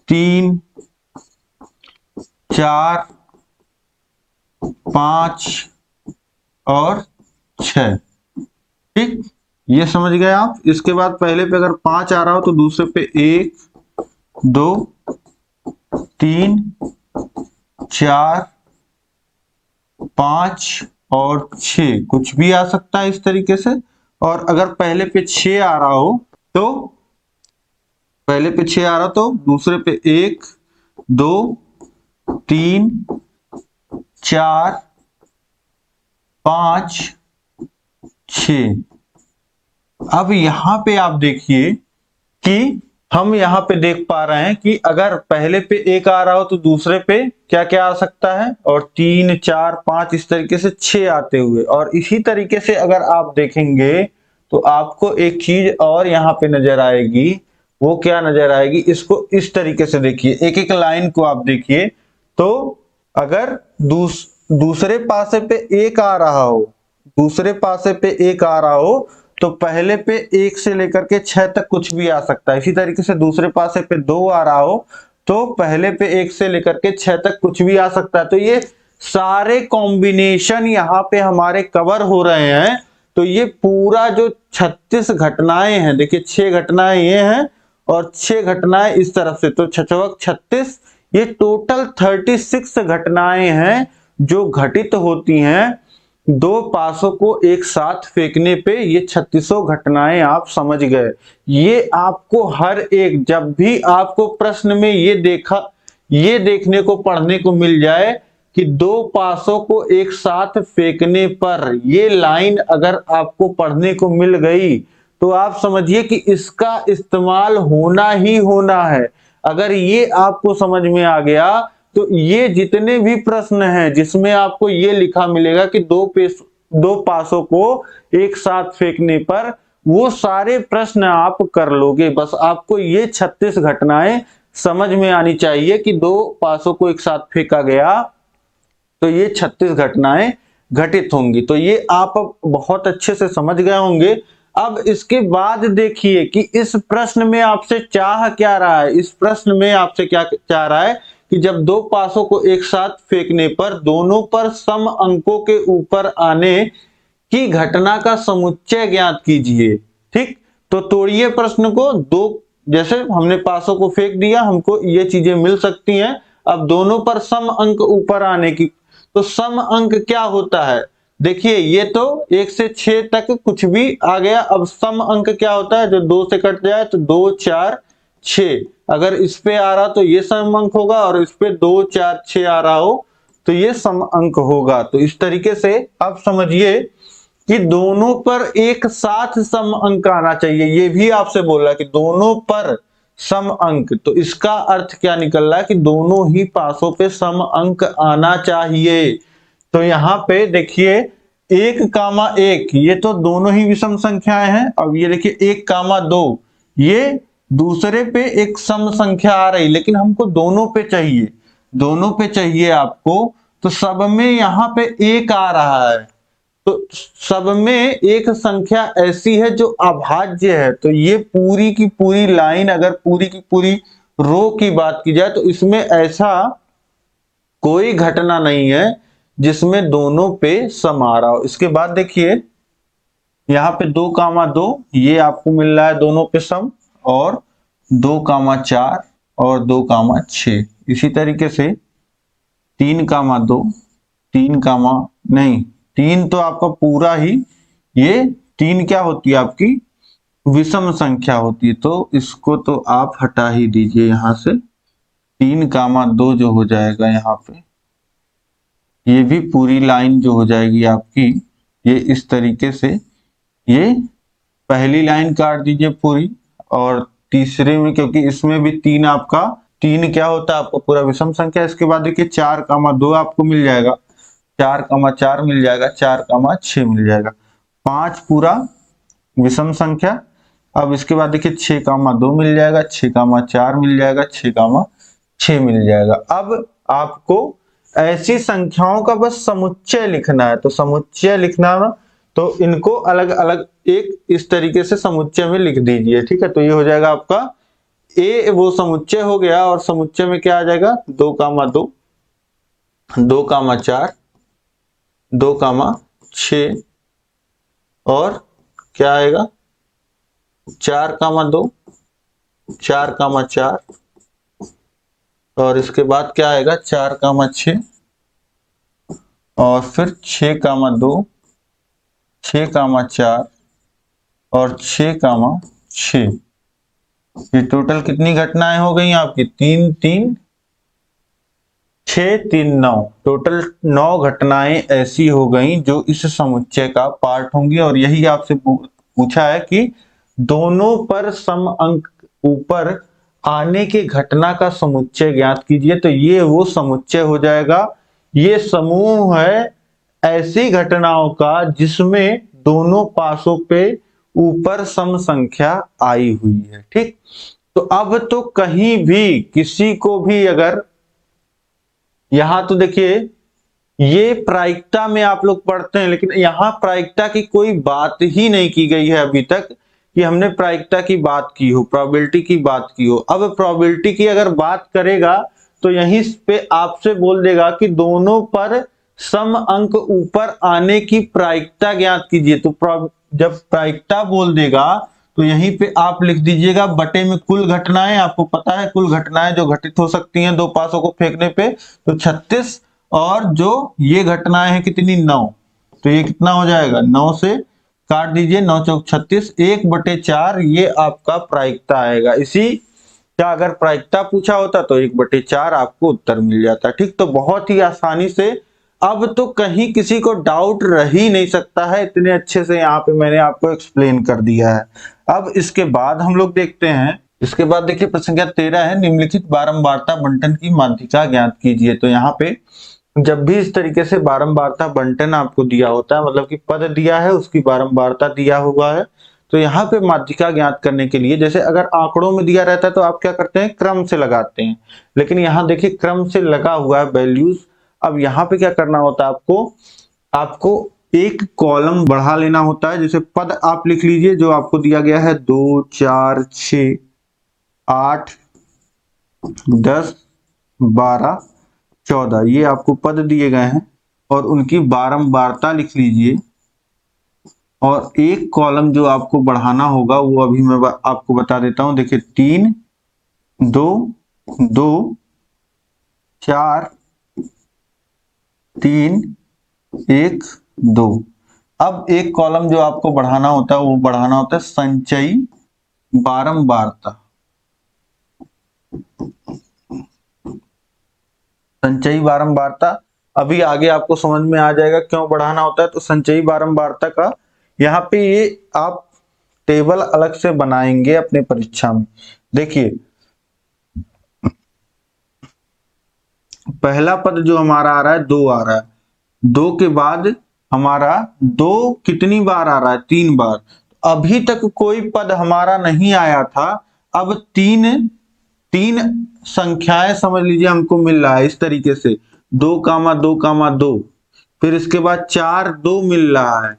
3, 4, 5 और 6। ठीक, ये समझ गए आप। इसके बाद पहले पे अगर 5 आ रहा हो तो दूसरे पे 1, 2, 3, 4, 5 और 6 कुछ भी आ सकता है इस तरीके से। और अगर पहले पे 6 आ रहा हो तो पहले पे 6 आ रहा तो दूसरे पे 1, 2, 3, 4, 5, 6। अब यहां पे आप देखिए कि हम यहां पे देख पा रहे हैं कि अगर पहले पे 1 आ रहा हो तो दूसरे पे क्या क्या आ सकता है, और 3, 4, 5 इस तरीके से 6 आते हुए। और इसी तरीके से अगर आप देखेंगे तो आपको एक चीज और यहां पे नजर आएगी, वो क्या नजर आएगी, इसको इस तरीके से देखिए, एक एक लाइन को आप देखिए। तो अगर दूसरे पासे पे 1 आ रहा हो, दूसरे पासे पे 1 आ रहा हो तो पहले पे 1 से लेकर के 6 तक कुछ भी आ सकता है। इसी तरीके से दूसरे पासे पे 2 आ रहा हो तो पहले पे 1 से लेकर के 6 तक कुछ भी आ सकता है। तो ये सारे कॉम्बिनेशन यहाँ पे हमारे कवर हो रहे हैं। तो ये पूरा जो 36 घटनाएं हैं, देखिए 6 घटनाएं ये हैं और 6 घटनाएं इस तरफ से, तो 6 36, ये टोटल 36 घटनाएं हैं जो घटित होती हैं दो पासों को एक साथ फेंकने पे। ये 36 घटनाएं आप समझ गए। ये आपको हर एक, जब भी आपको प्रश्न में ये देखने को पढ़ने को मिल जाए कि दो पासों को एक साथ फेंकने पर, ये लाइन अगर आपको पढ़ने को मिल गई तो आप समझिए कि इसका इस्तेमाल होना ही होना है। अगर ये आपको समझ में आ गया तो ये जितने भी प्रश्न हैं जिसमें आपको ये लिखा मिलेगा कि दो पासों को एक साथ फेंकने पर, वो सारे प्रश्न आप कर लोगे। बस आपको ये 36 घटनाएं समझ में आनी चाहिए कि दो पासों को एक साथ फेंका गया तो ये 36 घटनाएं घटित होंगी। तो ये आप बहुत अच्छे से समझ गए होंगे। अब इसके बाद देखिए कि इस प्रश्न में आपसे चाह क्या रहा है। इस प्रश्न में आपसे क्या चाह रहा है कि जब दो पासों को एक साथ फेंकने पर दोनों पर सम अंकों के ऊपर आने की घटना का समुच्चय ज्ञात कीजिए। ठीक, तो तोड़िए प्रश्न को। दो, जैसे हमने पासों को फेंक दिया, हमको ये चीजें मिल सकती हैं। अब दोनों पर सम अंक ऊपर आने की, तो सम अंक क्या होता है, देखिए ये तो 1 से 6 तक कुछ भी आ गया। अब सम अंक क्या होता है, जो 2 से कट जाए तो 2, 4, 6। अगर इस पे आ रहा तो ये सम अंक होगा और इस पे 2, 4, 6 आ रहा हो तो ये सम अंक होगा। तो इस तरीके से आप समझिए कि दोनों पर एक साथ सम अंक आना चाहिए। ये भी आपसे बोल रहा है कि दोनों पर सम अंक, तो इसका अर्थ क्या निकल रहा है कि दोनों ही पासों पे सम अंक आना चाहिए। तो यहां पे देखिए 1,1 ये तो दोनों ही विषम संख्याएं हैं। अब ये देखिए 1,2 ये दूसरे पे एक सम संख्या आ रही, लेकिन हमको दोनों पे चाहिए, दोनों पे चाहिए आपको। तो सब में यहाँ पे 1 आ रहा है, तो सब में एक संख्या ऐसी है जो अभाज्य है। तो ये पूरी की पूरी लाइन, अगर पूरी की पूरी रो की बात की जाए तो इसमें ऐसा कोई घटना नहीं है जिसमें दोनों पे सम आ रहा हो। इसके बाद देखिए यहाँ पे 2,2 ये आपको मिल रहा है दोनों पे सम, और 2,4 और 2,6। इसी तरीके से 3,2 3 कामा नहीं 3 तो आपका पूरा ही, ये 3 क्या होती है आपकी विषम संख्या होती है, तो इसको तो आप हटा ही दीजिए यहां से। 3,2 जो हो जाएगा यहाँ पे, ये भी पूरी लाइन जो हो जाएगी आपकी, ये इस तरीके से, ये पहली लाइन काट दीजिए पूरी, और तीसरे में क्योंकि इसमें भी 3 आपका 3 क्या होता है आपका पूरा विषम संख्या। इसके बाद देखिए 4,2 आपको मिल जाएगा, 4,4 मिल जाएगा, 4,6 मिल जाएगा, 5 पूरा विषम संख्या। अब इसके बाद देखिए 6,2 मिल जाएगा, 6,4 मिल जाएगा, 6,6 मिल जाएगा। अब आपको ऐसी संख्याओं का बस समुच्चय लिखना है, तो समुच्चय लिखना ना, तो इनको अलग अलग एक इस तरीके से समुच्चय में लिख दीजिए, ठीक है। तो ये हो जाएगा आपका ए, वो समुच्चय हो गया, और समुच्चय में क्या आ जाएगा 2,2 2,4 2,6 और क्या आएगा 4,2 4,4 और इसके बाद क्या आएगा 4,6 और फिर 6,2 6,4 और 6,6। ये टोटल कितनी घटनाएं हो गई आपकी 3 3 6 3 9, टोटल 9 घटनाएं ऐसी हो गई जो इस समुच्चय का पार्ट होंगी। और यही आपसे पूछा है कि दोनों पर सम अंक ऊपर आने के घटना का समुच्चय ज्ञात कीजिए। तो ये वो समुच्चय हो जाएगा, ये समूह है ऐसी घटनाओं का जिसमें दोनों पासों पे ऊपर सम संख्या आई हुई है, ठीक। तो अब तो कहीं भी किसी को भी अगर, यहां तो देखिए ये प्रायिकता में आप लोग पढ़ते हैं, लेकिन यहां प्रायिकता की कोई बात ही नहीं की गई है अभी तक कि हमने प्रायिकता की बात की हो, प्रोबेबिलिटी की बात की हो। अब प्रोबेबिलिटी की अगर बात करेगा तो यहीं पे आपसे बोल देगा कि दोनों पर सम अंक ऊपर आने की प्रायिकता ज्ञात कीजिए। तो जब प्रायिकता बोल देगा तो यहीं पे आप लिख दीजिएगा बटे में कुल घटनाएं। आपको पता है कुल घटनाएं जो घटित हो सकती हैं दो पासों को फेंकने पे, तो 36, और जो ये घटनाएं हैं कितनी 9, तो ये कितना हो जाएगा 9 से काट दीजिए, 9 चौक 36, 1/4 ये आपका प्रायिकता आएगा। इसी का अगर प्रायिकता पूछा होता तो 1/4 आपको उत्तर मिल जाता, ठीक। तो बहुत ही आसानी से, अब तो कहीं किसी को डाउट रह ही नहीं सकता है, इतने अच्छे से यहाँ पे मैंने आपको एक्सप्लेन कर दिया है। अब इसके बाद हम लोग देखते हैं, इसके बाद देखिए प्रश्न संख्या 13 है, निम्नलिखित बारंबारता बंटन की माध्यिका ज्ञात कीजिए। तो यहाँ पे जब भी इस तरीके से बारंबारता बंटन आपको दिया होता है, मतलब कि पद दिया है उसकी बारंबारता दिया हुआ है, तो यहाँ पे माध्यिका ज्ञात करने के लिए, जैसे अगर आंकड़ों में दिया रहता है तो आप क्या करते हैं क्रम से लगाते हैं, लेकिन यहाँ देखिए क्रम से लगा हुआ है वैल्यूज। अब यहाँ पे क्या करना होता है आपको एक कॉलम बढ़ा लेना होता है। जैसे पद आप लिख लीजिए जो आपको दिया गया है 2 4 6 8 10 12 14, ये आपको पद दिए गए हैं और उनकी बारंबारता लिख लीजिए। और एक कॉलम जो आपको बढ़ाना होगा वो अभी मैं आपको बता देता हूं। देखिए 3 2 2 4 3 1 2। अब एक कॉलम जो आपको बढ़ाना होता है वो बढ़ाना होता है संचयी बारंबारता। संचयी बारंबारता अभी आगे आपको समझ में आ जाएगा क्यों बढ़ाना होता है। तो संचयी बारंबारता का यहाँ पे ये आप टेबल अलग से बनाएंगे अपने परीक्षा में। देखिए पहला पद जो हमारा आ रहा है 2 आ रहा है, 2 के बाद हमारा 2 कितनी बार आ रहा है, 3 बार। अभी तक कोई पद हमारा नहीं आया था, अब तीन संख्याएं समझ लीजिए हमको मिल रहा है इस तरीके से 2, 2, 2, फिर इसके बाद 4, 2 मिल रहा है,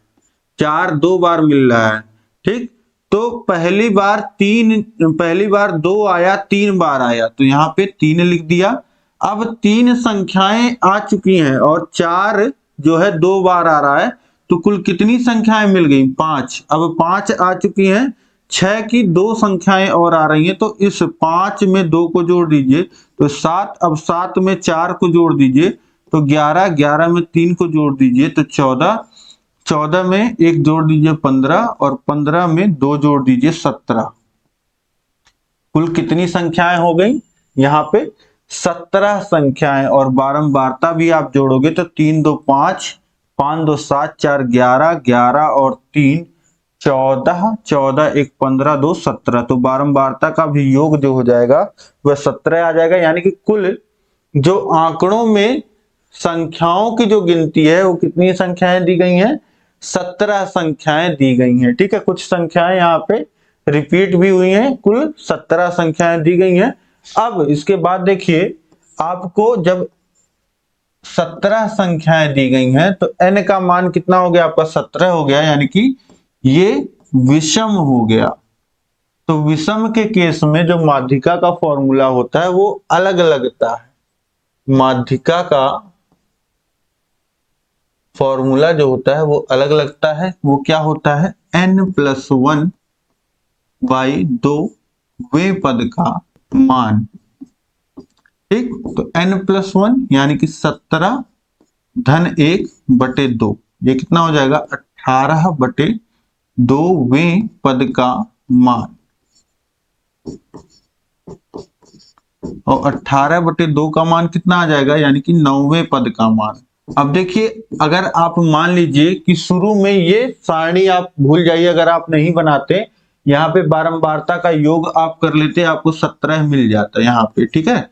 4 2 बार मिल रहा है। ठीक, तो पहली बार 2 आया, 3 बार आया, तो यहाँ पे 3 लिख दिया। अब 3 संख्याएं आ चुकी हैं और 4 जो है 2 बार आ रहा है, तो कुल कितनी संख्याएं मिल गई, 5। अब 5 आ चुकी हैं, 6 की 2 संख्याएं और आ रही हैं, तो इस 5 में 2 को जोड़ दीजिए तो 7। अब 7 में 4 को जोड़ दीजिए तो 11, 11 में 3 को जोड़ दीजिए तो 14, 14 में 1 जोड़ दीजिए 15 और 15 में 2 जोड़ दीजिए 17। कुल कितनी संख्याएं हो गई, यहाँ पे 17 संख्याएं। और बारंबारता भी आप जोड़ोगे तो 3 2 5, 5 2 7, 4 11, 11 और 3 14, 14 1 15, 2 17। तो बारंबारता का भी योग जो हो जाएगा वह 17 आ जाएगा। यानी कि कुल जो आंकड़ों में संख्याओं की जो गिनती है वो कितनी संख्याएं दी गई हैं, 17 संख्याएं दी गई हैं। ठीक है, कुछ संख्याएं यहाँ पे रिपीट भी हुई हैं, कुल 17 संख्याएं दी गई हैं। अब इसके बाद देखिए, आपको जब 17 संख्याएं दी गई हैं तो n का मान कितना हो गया आपका, 17 हो गया, यानी कि ये विषम हो गया। तो विषम के केस में जो माध्यिका का फॉर्मूला होता है वो अलग लगता है। माध्यिका का फॉर्मूला जो होता है वो अलग लगता है। वो क्या होता है, n+1 बाई 2 वे पद का मान। ठीक, तो n+1 यानी कि 17 धन 1 बटे 2, ये कितना हो जाएगा 18 बटे 2 वे पद का मान। और 18 बटे 2 का मान कितना आ जाएगा, यानी कि 9वें पद का मान। अब देखिए, अगर आप मान लीजिए कि शुरू में ये सारणी आप भूल जाइए, अगर आप नहीं बनाते, यहाँ पे बारंबारता का योग आप कर लेते, आपको 17 मिल जाता यहाँ पे। ठीक है,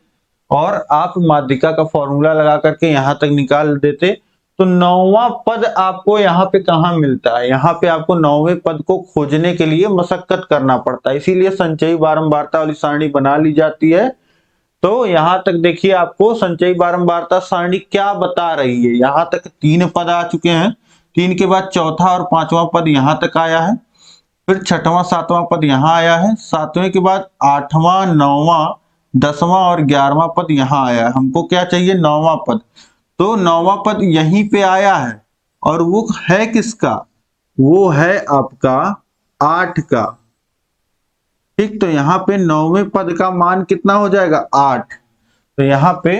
और आप माध्यिका का फॉर्मूला लगा करके यहाँ तक निकाल देते, तो 9वां पद आपको यहाँ पे कहाँ मिलता है, यहाँ पे आपको 9वें पद को खोजने के लिए मशक्कत करना पड़ता है, इसीलिए संचयी बारंबारता वाली सारणी बना ली जाती है। तो यहां तक देखिए, आपको संचयी बारंबारता सारणी क्या बता रही है। यहां तक 3 पद आ चुके हैं, 3 के बाद चौथा और 5वां पद यहां तक आया है, फिर 6वां 7वां पद यहां आया है, 7वें के बाद 8वां 9वां 10वां और 11वां पद यहां आया है। हमको क्या चाहिए, 9वां पद। तो 9वां पद यहीं पे आया है, और वो है किसका, वो है आपका 8 का। ठीक, तो यहाँ पे 9वें पद का मान कितना हो जाएगा, 8। तो यहाँ पे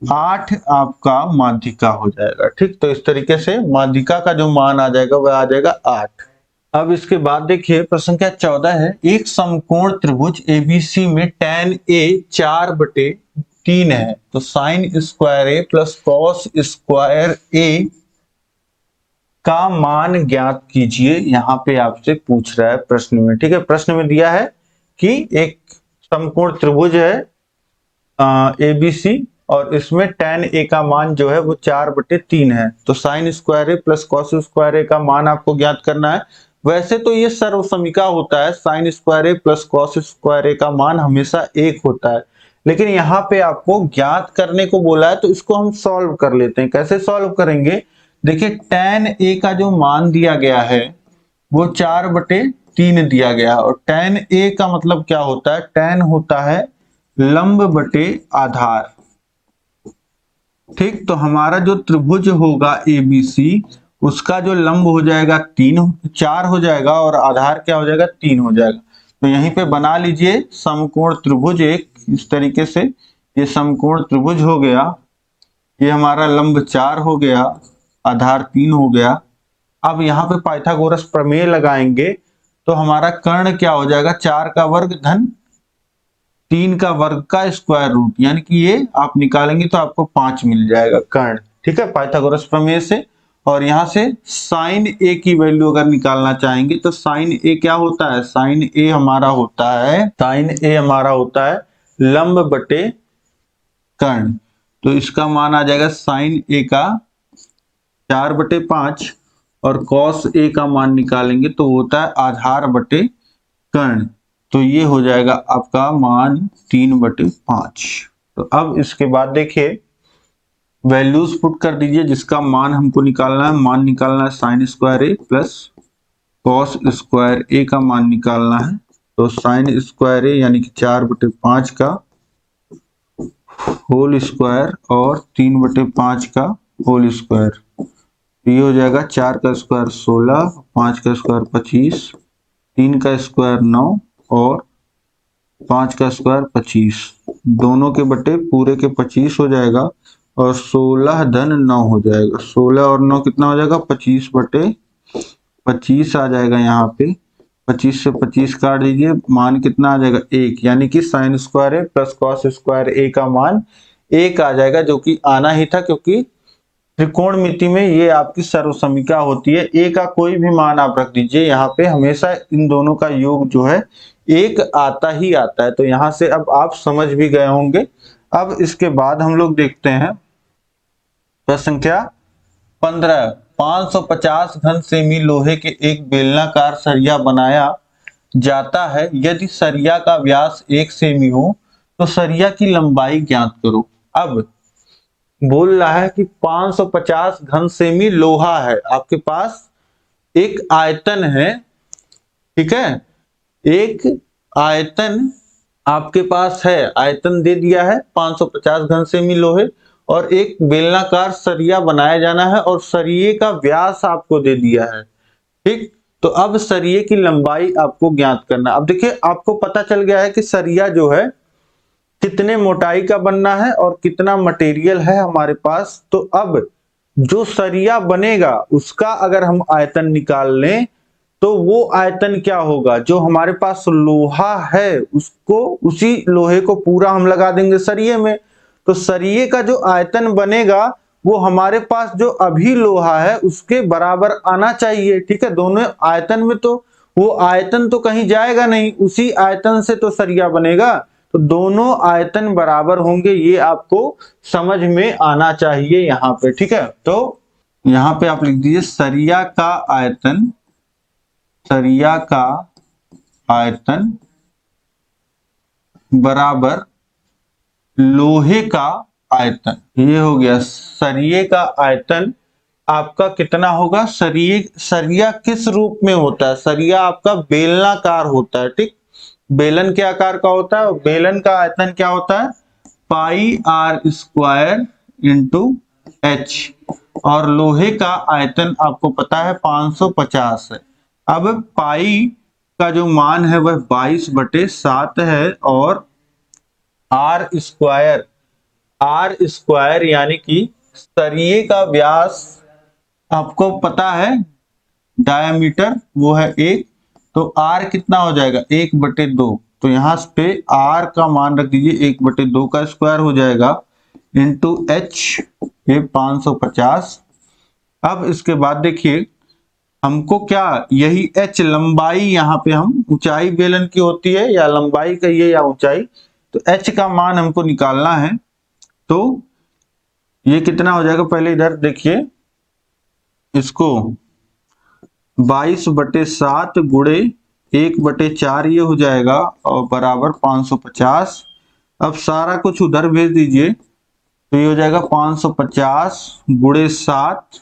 8 आपका माध्यिका हो जाएगा। ठीक, तो इस तरीके से माध्यिका का जो मान आ जाएगा वह आ जाएगा 8। अब इसके बाद देखिए, प्रश्न संख्या 14 है, एक समकोण त्रिभुज एबीसी में tan a 4/3 है, तो sin square a plus cos square a का मान ज्ञात कीजिए। यहाँ पे आपसे पूछ रहा है प्रश्न में। ठीक है, प्रश्न में दिया है कि एक समकोण त्रिभुज है ABC, और इसमें tan a का मान जो है वो 4/3 है, तो sin square a plus cos square a का मान आपको ज्ञात करना है। वैसे तो ये सर्वसमीका होता है, sin square a plus cos square a का मान हमेशा 1 होता है, लेकिन यहाँ पे आपको ज्ञात करने को बोला है, तो इसको हम सॉल्व कर लेते हैं। कैसे सॉल्व करेंगे, देखिए tan a का जो मान दिया गया है वो 4/3 दिया गया है, और tan a का मतलब क्या होता है, tan होता है लंब बटे आधार। ठीक, तो हमारा जो त्रिभुज होगा ABC, उसका जो लंब हो जाएगा 4 हो जाएगा, और आधार क्या हो जाएगा, 3 हो जाएगा। तो यहीं पे बना लीजिए समकोण त्रिभुज एक इस तरीके से, ये समकोण त्रिभुज हो गया, ये हमारा लंब 4 हो गया, आधार 3 हो गया। अब यहाँ पे पाइथागोरस प्रमेय लगाएंगे, तो हमारा कर्ण क्या हो जाएगा, 4 का वर्ग धन 3 का वर्ग का स्क्वायर रूट, यानी कि ये आप निकालेंगे तो आपको 5 मिल जाएगा कर्ण। ठीक है, पाइथागोरस प्रमेय से। और यहाँ से साइन ए की वैल्यू अगर निकालना चाहेंगे, तो साइन ए क्या होता है, साइन ए हमारा होता है लंब बटे कर्ण। तो इसका मान आ जाएगा साइन ए का 4/5 और कॉस ए का मान निकालेंगे तो होता है आधार बटे कर्ण। तो ये हो जाएगा आपका मान 3/5। तो अब इसके बाद देखिए वैल्यूज पुट कर दीजिए, जिसका मान हमको निकालना है। मान निकालना है साइन स्क्वायर ए प्लस कॉस स्क्वायर ए का मान निकालना है। तो साइन स्क्वायर ए यानी कि 4/5 का होल स्क्वायर और 3/5 का होल स्क्वायर। ये हो जाएगा 4 का स्क्वायर 16, 5 का स्क्वायर 25, 3 का स्क्वायर 9 और 5 का स्क्वायर 25। दोनों के बटे पूरे के 25 हो जाएगा और 16 धन 9 हो जाएगा। 16 और 9 कितना हो जाएगा? 25/25 आ जाएगा यहाँ पे। 25 से 25 काट दीजिए, मान कितना आ जाएगा? 1, यानी कि साइन स्क्वायर ए प्लस कॉस स्क्वायर ए का मान 1 आ जाएगा, जो कि आना ही था क्योंकि त्रिकोणमिति में ये आपकी सर्वसमीका होती है। ए का कोई भी मान आप रख दीजिए, यहाँ पे हमेशा इन दोनों का योग जो है 1 आता ही आता है। तो यहाँ से अब आप समझ भी गए होंगे। अब इसके बाद हम लोग देखते हैं प्रश्न संख्या 15। 550 घन सेमी लोहे के एक बेलनाकार सरिया बनाया जाता है। यदि सरिया का व्यास 1 सेमी हो तो सरिया की लंबाई ज्ञात करो। अब बोल रहा है कि 550 घन सेमी लोहा है, आपके पास एक आयतन है, ठीक है, एक आयतन आपके पास है, आयतन दे दिया है 550 घन सेमी लोहे, और एक बेलनाकार सरिया बनाया जाना है और सरिये का व्यास आपको दे दिया है, ठीक। तो अब सरिये की लंबाई आपको ज्ञात करना। अब देखिए आपको पता चल गया है कि सरिया जो है कितने मोटाई का बनना है और कितना मटेरियल है हमारे पास। तो अब जो सरिया बनेगा उसका अगर हम आयतन निकाल लें तो वो आयतन क्या होगा? जो हमारे पास लोहा है उसको, उसी लोहे को पूरा हम लगा देंगे सरिये में, तो सरिये का जो आयतन बनेगा वो हमारे पास जो अभी लोहा है उसके बराबर आना चाहिए, ठीक है। दोनों आयतन में तो वो आयतन तो कहीं जाएगा नहीं, उसी आयतन से तो सरिया बनेगा, तो दोनों आयतन बराबर होंगे, ये आपको समझ में आना चाहिए यहाँ पे, ठीक है। तो यहाँ पे आप लिख दीजिए सरिया का आयतन, सरिया का आयतन बराबर लोहे का आयतन। ये हो गया सरिये का आयतन आपका कितना होगा? सरिया किस रूप में होता है? सरिया आपका बेलनाकार होता है, ठीक। बेलन के आकार का होता है और बेलन का आयतन क्या होता है? पाई आर स्क्वायर इंटू एच, और लोहे का आयतन आपको पता है 550 है। अब पाई का जो मान है वह 22/7 है और आर स्क्वायर यानी कि सरिये का व्यास आपको पता है, डायमीटर वो है 1, तो आर कितना हो जाएगा? 1/2। तो यहाँ पे आर का मान रख दीजिए 1/2 का स्क्वायर हो जाएगा इंटू एच, ये 550। अब इसके बाद देखिए हमको क्या, यही एच लंबाई, यहाँ पे हम ऊंचाई बेलन की होती है, या लंबाई कहिए या ऊंचाई, तो एच का मान हमको निकालना है। तो ये कितना हो जाएगा? पहले इधर देखिए इसको 22/7 गुणे 1/4 ये हो जाएगा और बराबर 550। अब सारा कुछ उधर भेज दीजिए, तो ये हो जाएगा 550 गुणे 7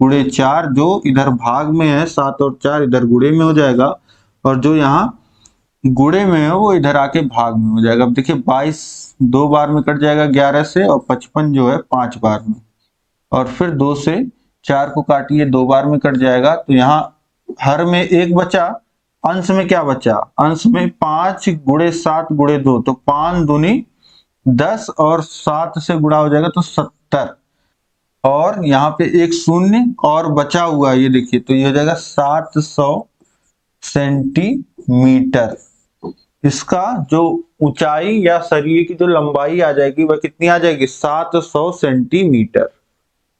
गुणे 4, जो इधर भाग में है 7 और 4 इधर गुणे में हो जाएगा, और जो यहाँ गुणे में है वो इधर आके भाग में हो जाएगा। अब देखिए 22 2 बार में कट जाएगा 11 से, और 55 जो है 5 बार में, और फिर 2 से 4 को काटिए 2 बार में कट जाएगा। तो यहाँ हर में 1 बचा, अंश में क्या बचा? अंश में 5 गुणे 7 गुणे 2, तो 5 दूनी 10 और 7 से गुणा हो जाएगा तो 70, और यहाँ पे एक शून्य और बचा हुआ, ये देखिए, तो ये हो जाएगा 700 सेंटीमीटर। इसका जो ऊंचाई या सरिये की जो लंबाई आ जाएगी वह कितनी आ जाएगी? 700 सेंटीमीटर,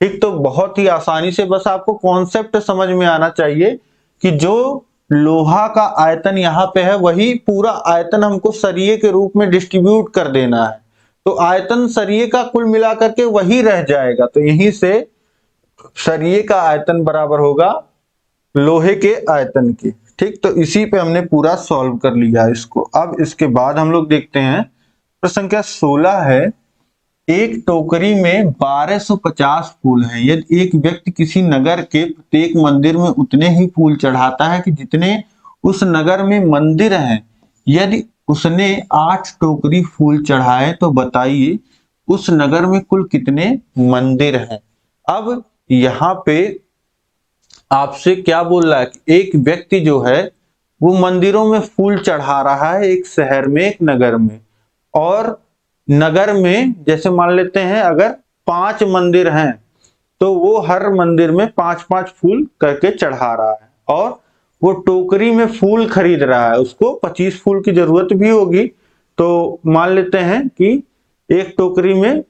ठीक। तो बहुत ही आसानी से बस आपको कॉन्सेप्ट समझ में आना चाहिए कि जो लोहा का आयतन यहाँ पे है वही पूरा आयतन हमको सरिये के रूप में डिस्ट्रीब्यूट कर देना है, तो आयतन सरिये का कुल मिलाकर के वही रह जाएगा। तो यहीं से सरिये का आयतन बराबर होगा लोहे के आयतन के। ठीक, तो इसी पे हमने पूरा सॉल्व कर लिया इसको। अब इसके बाद हम लोग देखते हैं प्रश्न संख्या 16 है, एक टोकरी में 1250 फूल हैं। यदि एक व्यक्ति किसी नगर के प्रत्येक मंदिर में उतने ही फूल चढ़ाता है कि जितने उस नगर में मंदिर हैं, यदि उसने 8 टोकरी फूल चढ़ाए तो बताइए उस नगर में कुल कितने मंदिर हैं। अब यहाँ पे आपसे क्या बोल रहा है कि एक व्यक्ति जो है वो मंदिरों में फूल चढ़ा रहा है, एक शहर में, एक नगर में। और नगर में जैसे मान लेते हैं अगर 5 मंदिर हैं तो वो हर मंदिर में 5-5 फूल करके चढ़ा रहा है, और वो टोकरी में फूल खरीद रहा है, उसको 25 फूल की जरूरत भी होगी। तो मान लेते हैं कि एक टोकरी में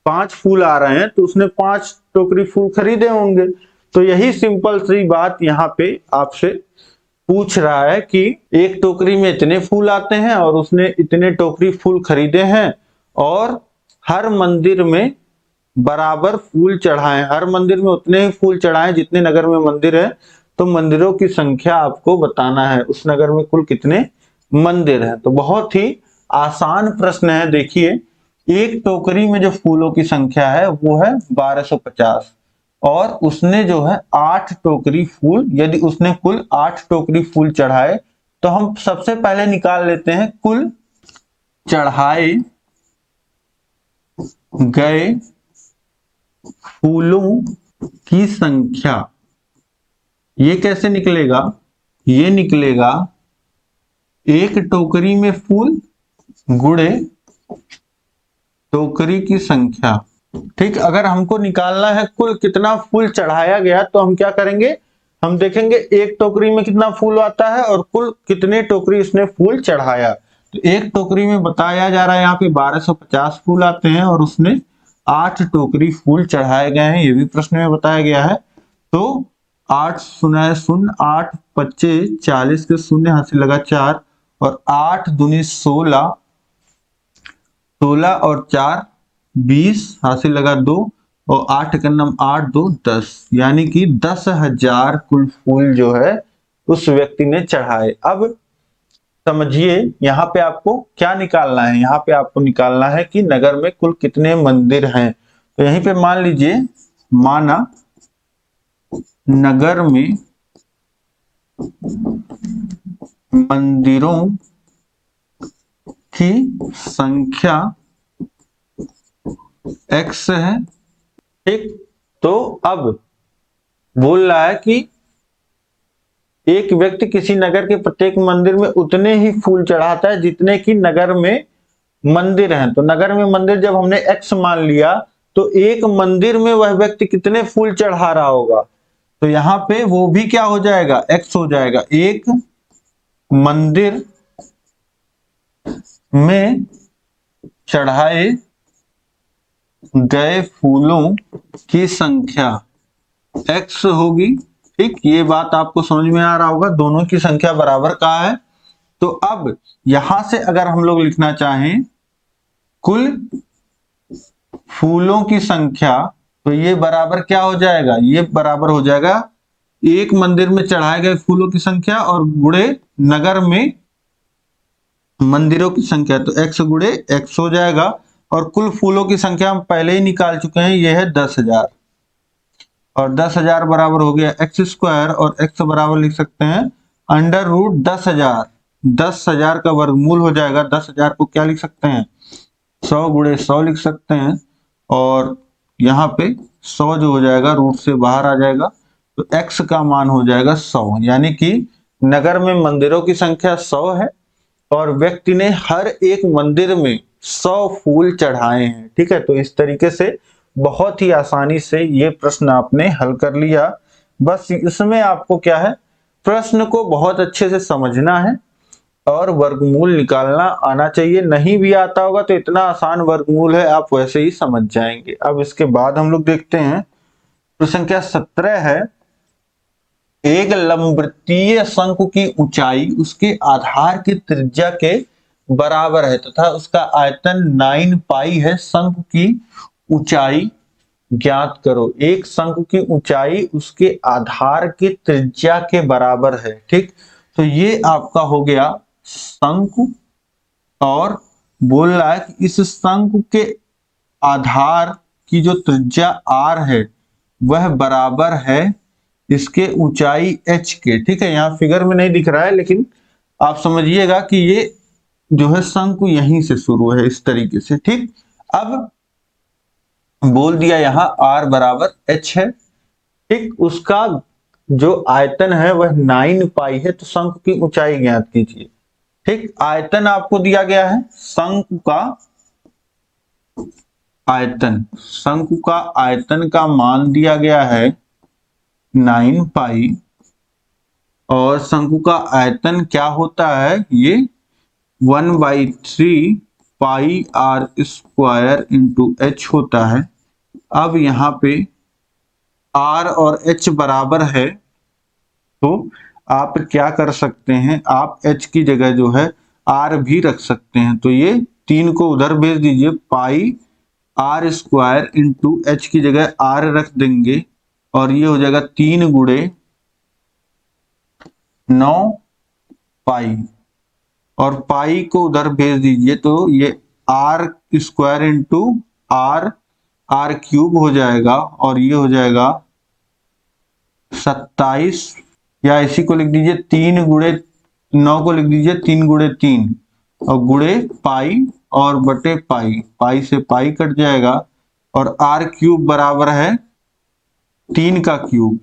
5 फूल आ रहे हैं तो उसने 5 टोकरी फूल खरीदे होंगे। तो यही सिंपल सी बात यहाँ पे आपसे पूछ रहा है कि एक टोकरी में इतने फूल आते हैं और उसने इतने टोकरी फूल खरीदे हैं, और हर मंदिर में बराबर फूल चढ़ाए, हर मंदिर में उतने ही फूल चढ़ाए जितने नगर में मंदिर है। तो मंदिरों की संख्या आपको बताना है, उस नगर में कुल कितने मंदिर हैं। तो बहुत ही आसान प्रश्न है। देखिए, एक टोकरी में जो फूलों की संख्या है वो है 1250, और उसने जो है 8 टोकरी फूल, यदि उसने कुल 8 टोकरी फूल चढ़ाए तो हम सबसे पहले निकाल लेते हैं कुल चढ़ाए गए फूलों की संख्या। ये कैसे निकलेगा? ये निकलेगा एक टोकरी में फूल गुणे टोकरी की संख्या। ठीक, अगर हमको निकालना है कुल कितना फूल चढ़ाया गया तो हम क्या करेंगे, हम देखेंगे एक टोकरी में कितना फूल आता है और कुल कितने टोकरी इसने फूल चढ़ाया। तो एक टोकरी में बताया जा रहा है यहाँ पे 1250 फूल आते हैं और उसने 8 टोकरी फूल चढ़ाए गए हैं, ये भी प्रश्न में बताया गया है। तो 8 शून्य शून्य, 8 पच्चे 40 के शून्य हासिल लगा 4, और 8 दूनी 16, 16 और 4 20 हासिल लगा 2, और 8 का नाम 8 2 10, यानी कि 10,000 कुल फूल जो है उस व्यक्ति ने चढ़ाए। अब समझिए यहाँ पे आपको क्या निकालना है, यहाँ पे आपको निकालना है कि नगर में कुल कितने मंदिर हैं। तो यहीं पे मान लीजिए, माना नगर में मंदिरों की संख्या x है। ठीक, तो अब बोल रहा है कि एक व्यक्ति किसी नगर के प्रत्येक मंदिर में उतने ही फूल चढ़ाता है जितने की नगर में मंदिर हैं। तो नगर में मंदिर जब हमने x मान लिया तो एक मंदिर में वह व्यक्ति कितने फूल चढ़ा रहा होगा, तो यहाँ पे वो भी क्या हो जाएगा, x हो जाएगा। एक मंदिर में चढ़ाए गए फूलों की संख्या x होगी। ठीक, ये बात आपको समझ में आ रहा होगा, दोनों की संख्या बराबर का है। तो अब यहां से अगर हम लोग लिखना चाहें कुल फूलों की संख्या, तो ये बराबर क्या हो जाएगा, ये बराबर हो जाएगा एक मंदिर में चढ़ाए गए फूलों की संख्या और गुणे नगर में मंदिरों की संख्या। तो x गुणे x हो जाएगा, और कुल फूलों की संख्या हम पहले ही निकाल चुके हैं, ये है 10,000, और 10,000 बराबर हो गया एक्स स्क्वायर, और x बराबर लिख सकते हैं अंडर रूट 10,000। 10,000 का वर्गमूल हो जाएगा। 10,000 को क्या लिख सकते हैं, 100 गुणे 100 लिख सकते हैं, और यहाँ पे 100 जो हो जाएगा रूट से बाहर आ जाएगा, तो x का मान हो जाएगा 100, यानी कि नगर में मंदिरों की संख्या 100 है और व्यक्ति ने हर एक मंदिर में 100 फूल चढ़ाए हैं। ठीक है, तो इस तरीके से बहुत ही आसानी से ये प्रश्न आपने हल कर लिया। बस इसमें आपको क्या है, प्रश्न को बहुत अच्छे से समझना है और वर्गमूल निकालना आना चाहिए। नहीं भी आता होगा तो इतना आसान वर्गमूल है, आप वैसे ही समझ जाएंगे। अब इसके बाद हम लोग देखते हैं प्रश्न संख्या 17 है, एक लंबवृत्तीय शंकु की ऊंचाई उसके आधार की त्रिज्या के बराबर है तथा उसका आयतन 9 पाई है। शंकु की ऊंचाई ज्ञात करो। एक शंकु की ऊंचाई उसके आधार की त्रिज्या के बराबर है। ठीक, तो ये आपका हो गया शंकु, और बोल रहा है कि इस शंकु के आधार की जो त्रिज्या r है वह बराबर है इसके ऊंचाई h के। ठीक है, यहाँ फिगर में नहीं दिख रहा है, लेकिन आप समझिएगा कि ये जो है शंकु यहीं से शुरू है इस तरीके से। ठीक, अब बोल दिया यहाँ r बराबर h है। ठीक, उसका जो आयतन है वह 9 पाई है, तो शंकु की ऊंचाई ज्ञात कीजिए। ठीक, आयतन आपको दिया गया है, शंकु का आयतन, शंकु का आयतन का मान दिया गया है 9 पाई, और शंकु का आयतन क्या होता है, ये 1/3 पाई r स्क्वायर इंटू h होता है। अब यहाँ पे r और h बराबर है, तो आप क्या कर सकते हैं, आप h की जगह जो है r भी रख सकते हैं। तो ये 3 को उधर भेज दीजिए, पाई r स्क्वायर इंटू h की जगह r रख देंगे, और ये हो जाएगा 3 गुणे 9 पाई, और पाई को उधर भेज दीजिए, तो ये r square into r cube हो जाएगा, और ये हो जाएगा 27, या इसी को लिख दीजिए 3 गुणे 9 को लिख दीजिए 3 गुणे 3, और गुणे पाई और बटे पाई, पाई से पाई कट जाएगा, और r क्यूब बराबर है 3 का क्यूब।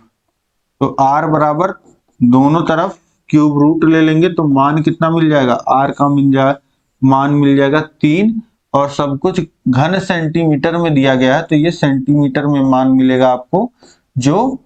तो r बराबर दोनों तरफ क्यूब रूट ले लेंगे, तो मान कितना मिल जाएगा, r का मान मिल जाएगा 3, और सब कुछ घन सेंटीमीटर में दिया गया है, तो ये सेंटीमीटर में मान मिलेगा आपको। जो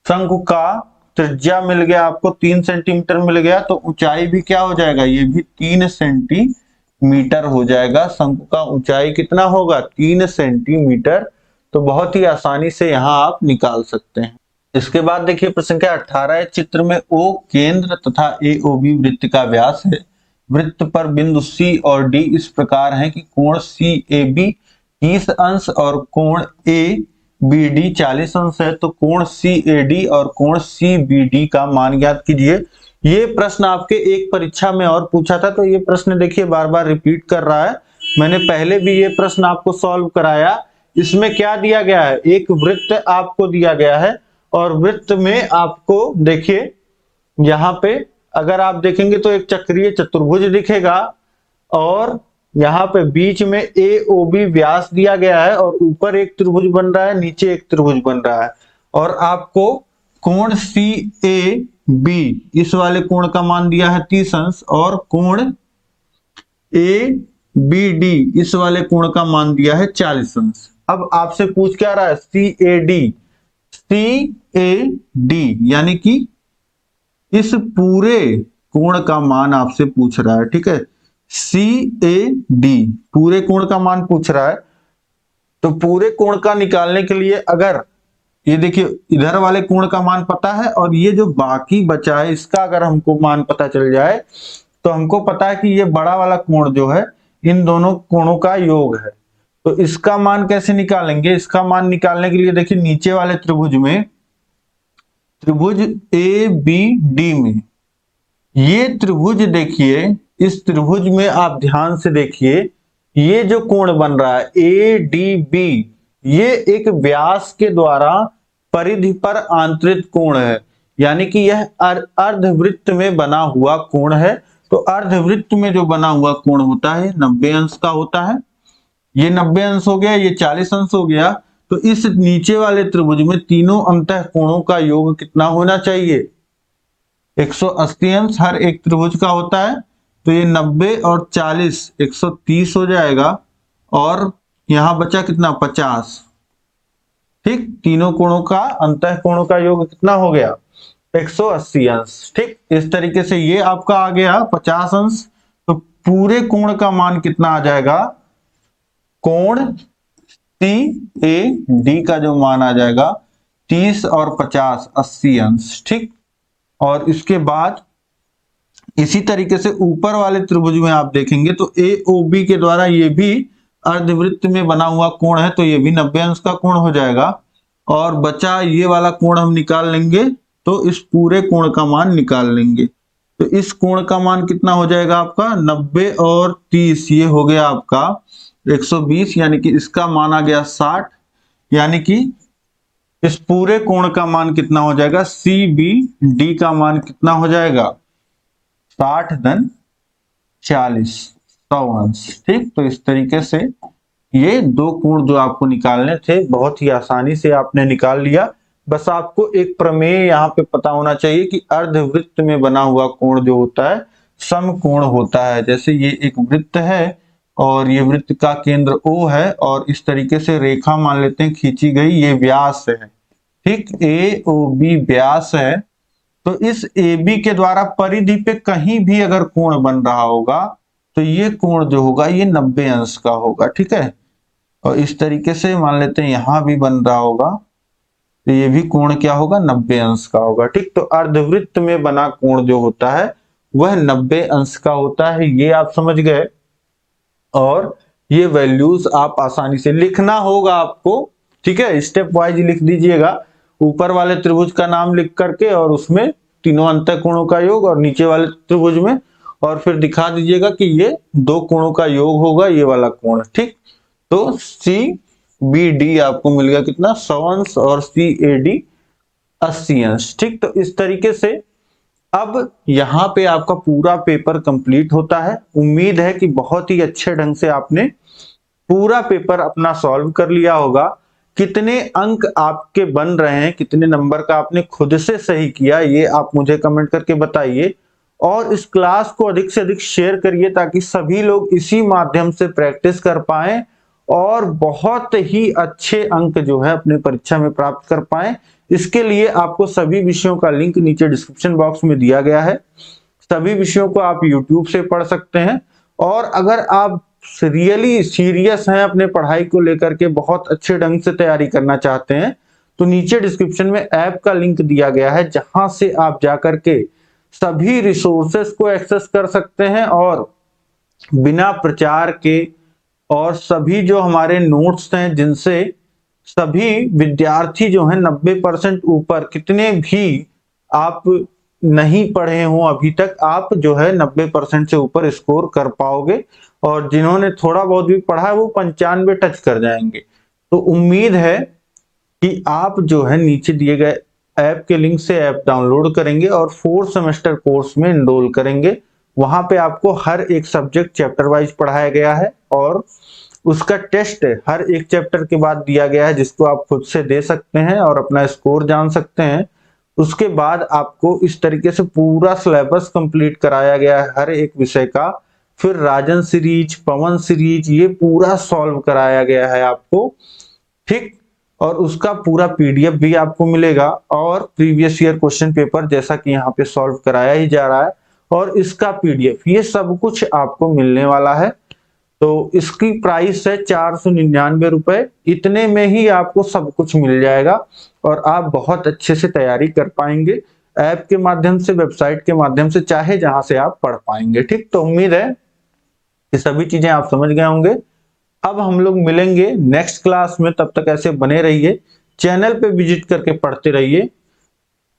शंकु का त्रिज्या मिल गया आपको 3 सेंटीमीटर मिल गया, तो ऊंचाई भी क्या हो जाएगा, ये भी 3 सेंटीमीटर हो जाएगा। शंकु का ऊंचाई कितना होगा, 3 सेंटीमीटर। तो बहुत ही आसानी से यहाँ आप निकाल सकते हैं। इसके बाद देखिए प्रश्न संख्या 18 है, चित्र में O केंद्र तथा AOB वृत्त का व्यास है। वृत्त पर बिंदु C और D इस प्रकार है कि कोण CAB 30 अंश और कोण ABD 40 अंश है। तो कोण CAD और कोण CBD का मान ज्ञात कीजिए। ये प्रश्न आपके एक परीक्षा में और पूछा था, तो ये प्रश्न देखिए बार बार रिपीट कर रहा है। मैंने पहले भी ये प्रश्न आपको सॉल्व कराया। इसमें क्या दिया गया है, एक वृत्त आपको दिया गया है, और वृत्त में आपको देखिए यहाँ पे अगर आप देखेंगे तो एक चक्रीय चतुर्भुज दिखेगा, और यहाँ पे बीच में AOB व्यास दिया गया है, और ऊपर एक त्रिभुज बन रहा है, नीचे एक त्रिभुज बन रहा है, और आपको कोण CAB इस वाले कोण का मान दिया है 30 अंश, और कोण ABD इस वाले कोण का मान दिया है 40 अंश। अब आपसे पूछ क्या रहा है, CAD यानी कि इस पूरे कोण का मान आपसे पूछ रहा है। ठीक है, CAD पूरे कोण का मान पूछ रहा है। तो पूरे कोण का निकालने के लिए अगर ये देखिए इधर वाले कोण का मान पता है, और ये जो बाकी बचा है इसका अगर हमको मान पता चल जाए, तो हमको पता है कि ये बड़ा वाला कोण जो है इन दोनों कोणों का योग है। तो इसका मान कैसे निकालेंगे, इसका मान निकालने के लिए देखिए नीचे वाले त्रिभुज में, त्रिभुज ABD में, ये त्रिभुज देखिए, इस त्रिभुज में आप ध्यान से देखिए, ये जो कोण बन रहा है ADB, ये एक व्यास के द्वारा परिधि पर आंतरित कोण है, यानी कि यह अर्धवृत्त में बना हुआ कोण है। तो अर्धवृत्त में जो बना हुआ कोण होता है 90 अंश का होता है। ये 90 अंश हो गया, ये 40 अंश हो गया। तो इस नीचे वाले त्रिभुज में तीनों अंतः कोणों का योग कितना होना चाहिए, 180 अंश हर एक त्रिभुज का होता है। तो ये 90 और 40 130 हो जाएगा, और यहां बचा कितना, 50। ठीक, तीनों कोणों का अंतः कोणों का योग कितना हो गया, 180 अंश। ठीक, इस तरीके से ये आपका आ गया 50 अंश। तो पूरे कोण का मान कितना आ जाएगा, कोण CAD का जो मान आ जाएगा 30 और 50 80 अंश। ठीक, और इसके बाद इसी तरीके से ऊपर वाले त्रिभुज में आप देखेंगे तो AOB के द्वारा ये भी अर्धवृत्त में बना हुआ कोण है तो ये भी 90 अंश का कोण हो जाएगा। और बचा ये वाला कोण हम निकाल लेंगे तो इस पूरे कोण का मान निकाल लेंगे। तो इस कोण का मान कितना हो जाएगा आपका 90 और 30, ये हो गया आपका 120, यानी कि इसका मान आ गया 60। यानी कि इस पूरे कोण का मान कितना हो जाएगा, CBD का मान कितना हो जाएगा 60 धन 40, 100 अंश। ठीक, तो इस तरीके से ये दो कोण जो आपको निकालने थे बहुत ही आसानी से आपने निकाल लिया। बस आपको एक प्रमेय यहाँ पे पता होना चाहिए कि अर्धवृत्त में बना हुआ कोण जो होता है समकोण होता है। जैसे ये एक वृत्त है और ये वृत्त का केंद्र O है और इस तरीके से रेखा मान लेते हैं खींची गई, ये व्यास है। ठीक, AOB व्यास है। तो इस AB के द्वारा परिधि पे कहीं भी अगर कोण बन रहा होगा तो ये कोण जो होगा ये 90 अंश का होगा। ठीक है, और इस तरीके से मान लेते हैं यहां भी बन रहा होगा तो ये भी कोण क्या होगा 90 अंश का होगा। ठीक, तो अर्धवृत्त में बना कोण जो होता है वह 90 अंश का होता है, ये आप समझ गए। और ये वैल्यूज आप आसानी से लिखना होगा आपको। ठीक है, स्टेप वाइज लिख दीजिएगा। ऊपर वाले त्रिभुज का नाम लिख करके और उसमें तीनों अंतःकोणों का योग और नीचे वाले त्रिभुज में, और फिर दिखा दीजिएगा कि ये दो कोणों का योग होगा ये वाला कोण। ठीक, तो CBD आपको मिल गया कितना 100 अंश और CAD 80 अंश। ठीक, तो इस तरीके से अब यहाँ पे आपका पूरा पेपर कंप्लीट होता है। उम्मीद है कि बहुत ही अच्छे ढंग से आपने पूरा पेपर अपना सॉल्व कर लिया होगा। कितने अंक आपके बन रहे हैं, कितने नंबर का आपने खुद से सही किया, ये आप मुझे कमेंट करके बताइए। और इस क्लास को अधिक से अधिक शेयर करिए ताकि सभी लोग इसी माध्यम से प्रैक्टिस कर पाएं और बहुत ही अच्छे अंक जो है अपने परीक्षा में प्राप्त कर पाएं। इसके लिए आपको सभी विषयों का लिंक नीचे डिस्क्रिप्शन बॉक्स में दिया गया है। सभी विषयों को आप YouTube से पढ़ सकते हैं। और अगर आप रियली सीरियस हैं अपने पढ़ाई को लेकर के, बहुत अच्छे ढंग से तैयारी करना चाहते हैं, तो नीचे डिस्क्रिप्शन में ऐप का लिंक दिया गया है जहां से आप जाकर के सभी रिसोर्सेस को एक्सेस कर सकते हैं और बिना प्रचार के और सभी जो हमारे नोट्स हैं जिनसे सभी विद्यार्थी जो हैं 90% ऊपर, कितने भी आप नहीं पढ़े हो अभी तक, आप जो है 90% से ऊपर स्कोर कर पाओगे। और जिन्होंने थोड़ा बहुत भी पढ़ा है वो 95 टच कर जाएंगे। तो उम्मीद है कि आप जो है नीचे दिए गए ऐप के लिंक से ऐप डाउनलोड करेंगे और 4 सेमेस्टर कोर्स में एनरोल करेंगे। वहां पे आपको हर एक सब्जेक्ट चैप्टर वाइज पढ़ाया गया है और उसका टेस्ट हर एक चैप्टर के बाद दिया गया है जिसको आप खुद से दे सकते हैं और अपना स्कोर जान सकते हैं। उसके बाद आपको इस तरीके से पूरा सिलेबस कंप्लीट कराया गया है हर एक विषय का। फिर राजन सीरीज, पवन सीरीज, ये पूरा सॉल्व कराया गया है आपको। ठीक, और उसका पूरा PDF भी आपको मिलेगा और प्रीवियस ईयर क्वेश्चन पेपर जैसा कि यहाँ पे सॉल्व कराया ही जा रहा है और इसका PDF, ये सब कुछ आपको मिलने वाला है। तो इसकी प्राइस है 499 रुपए। इतने में ही आपको सब कुछ मिल जाएगा और आप बहुत अच्छे से तैयारी कर पाएंगे ऐप के माध्यम से, वेबसाइट के माध्यम से, चाहे जहां से आप पढ़ पाएंगे। ठीक, तो उम्मीद है कि सभी चीजें आप समझ गए होंगे। अब हम लोग मिलेंगे नेक्स्ट क्लास में, तब तक ऐसे बने रहिए, चैनल पे विजिट करके पढ़ते रहिए।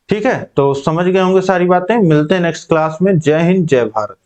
ठीक है, तो समझ गए होंगे सारी बातें। मिलते हैं नेक्स्ट क्लास में। जय हिंद, जय भारत।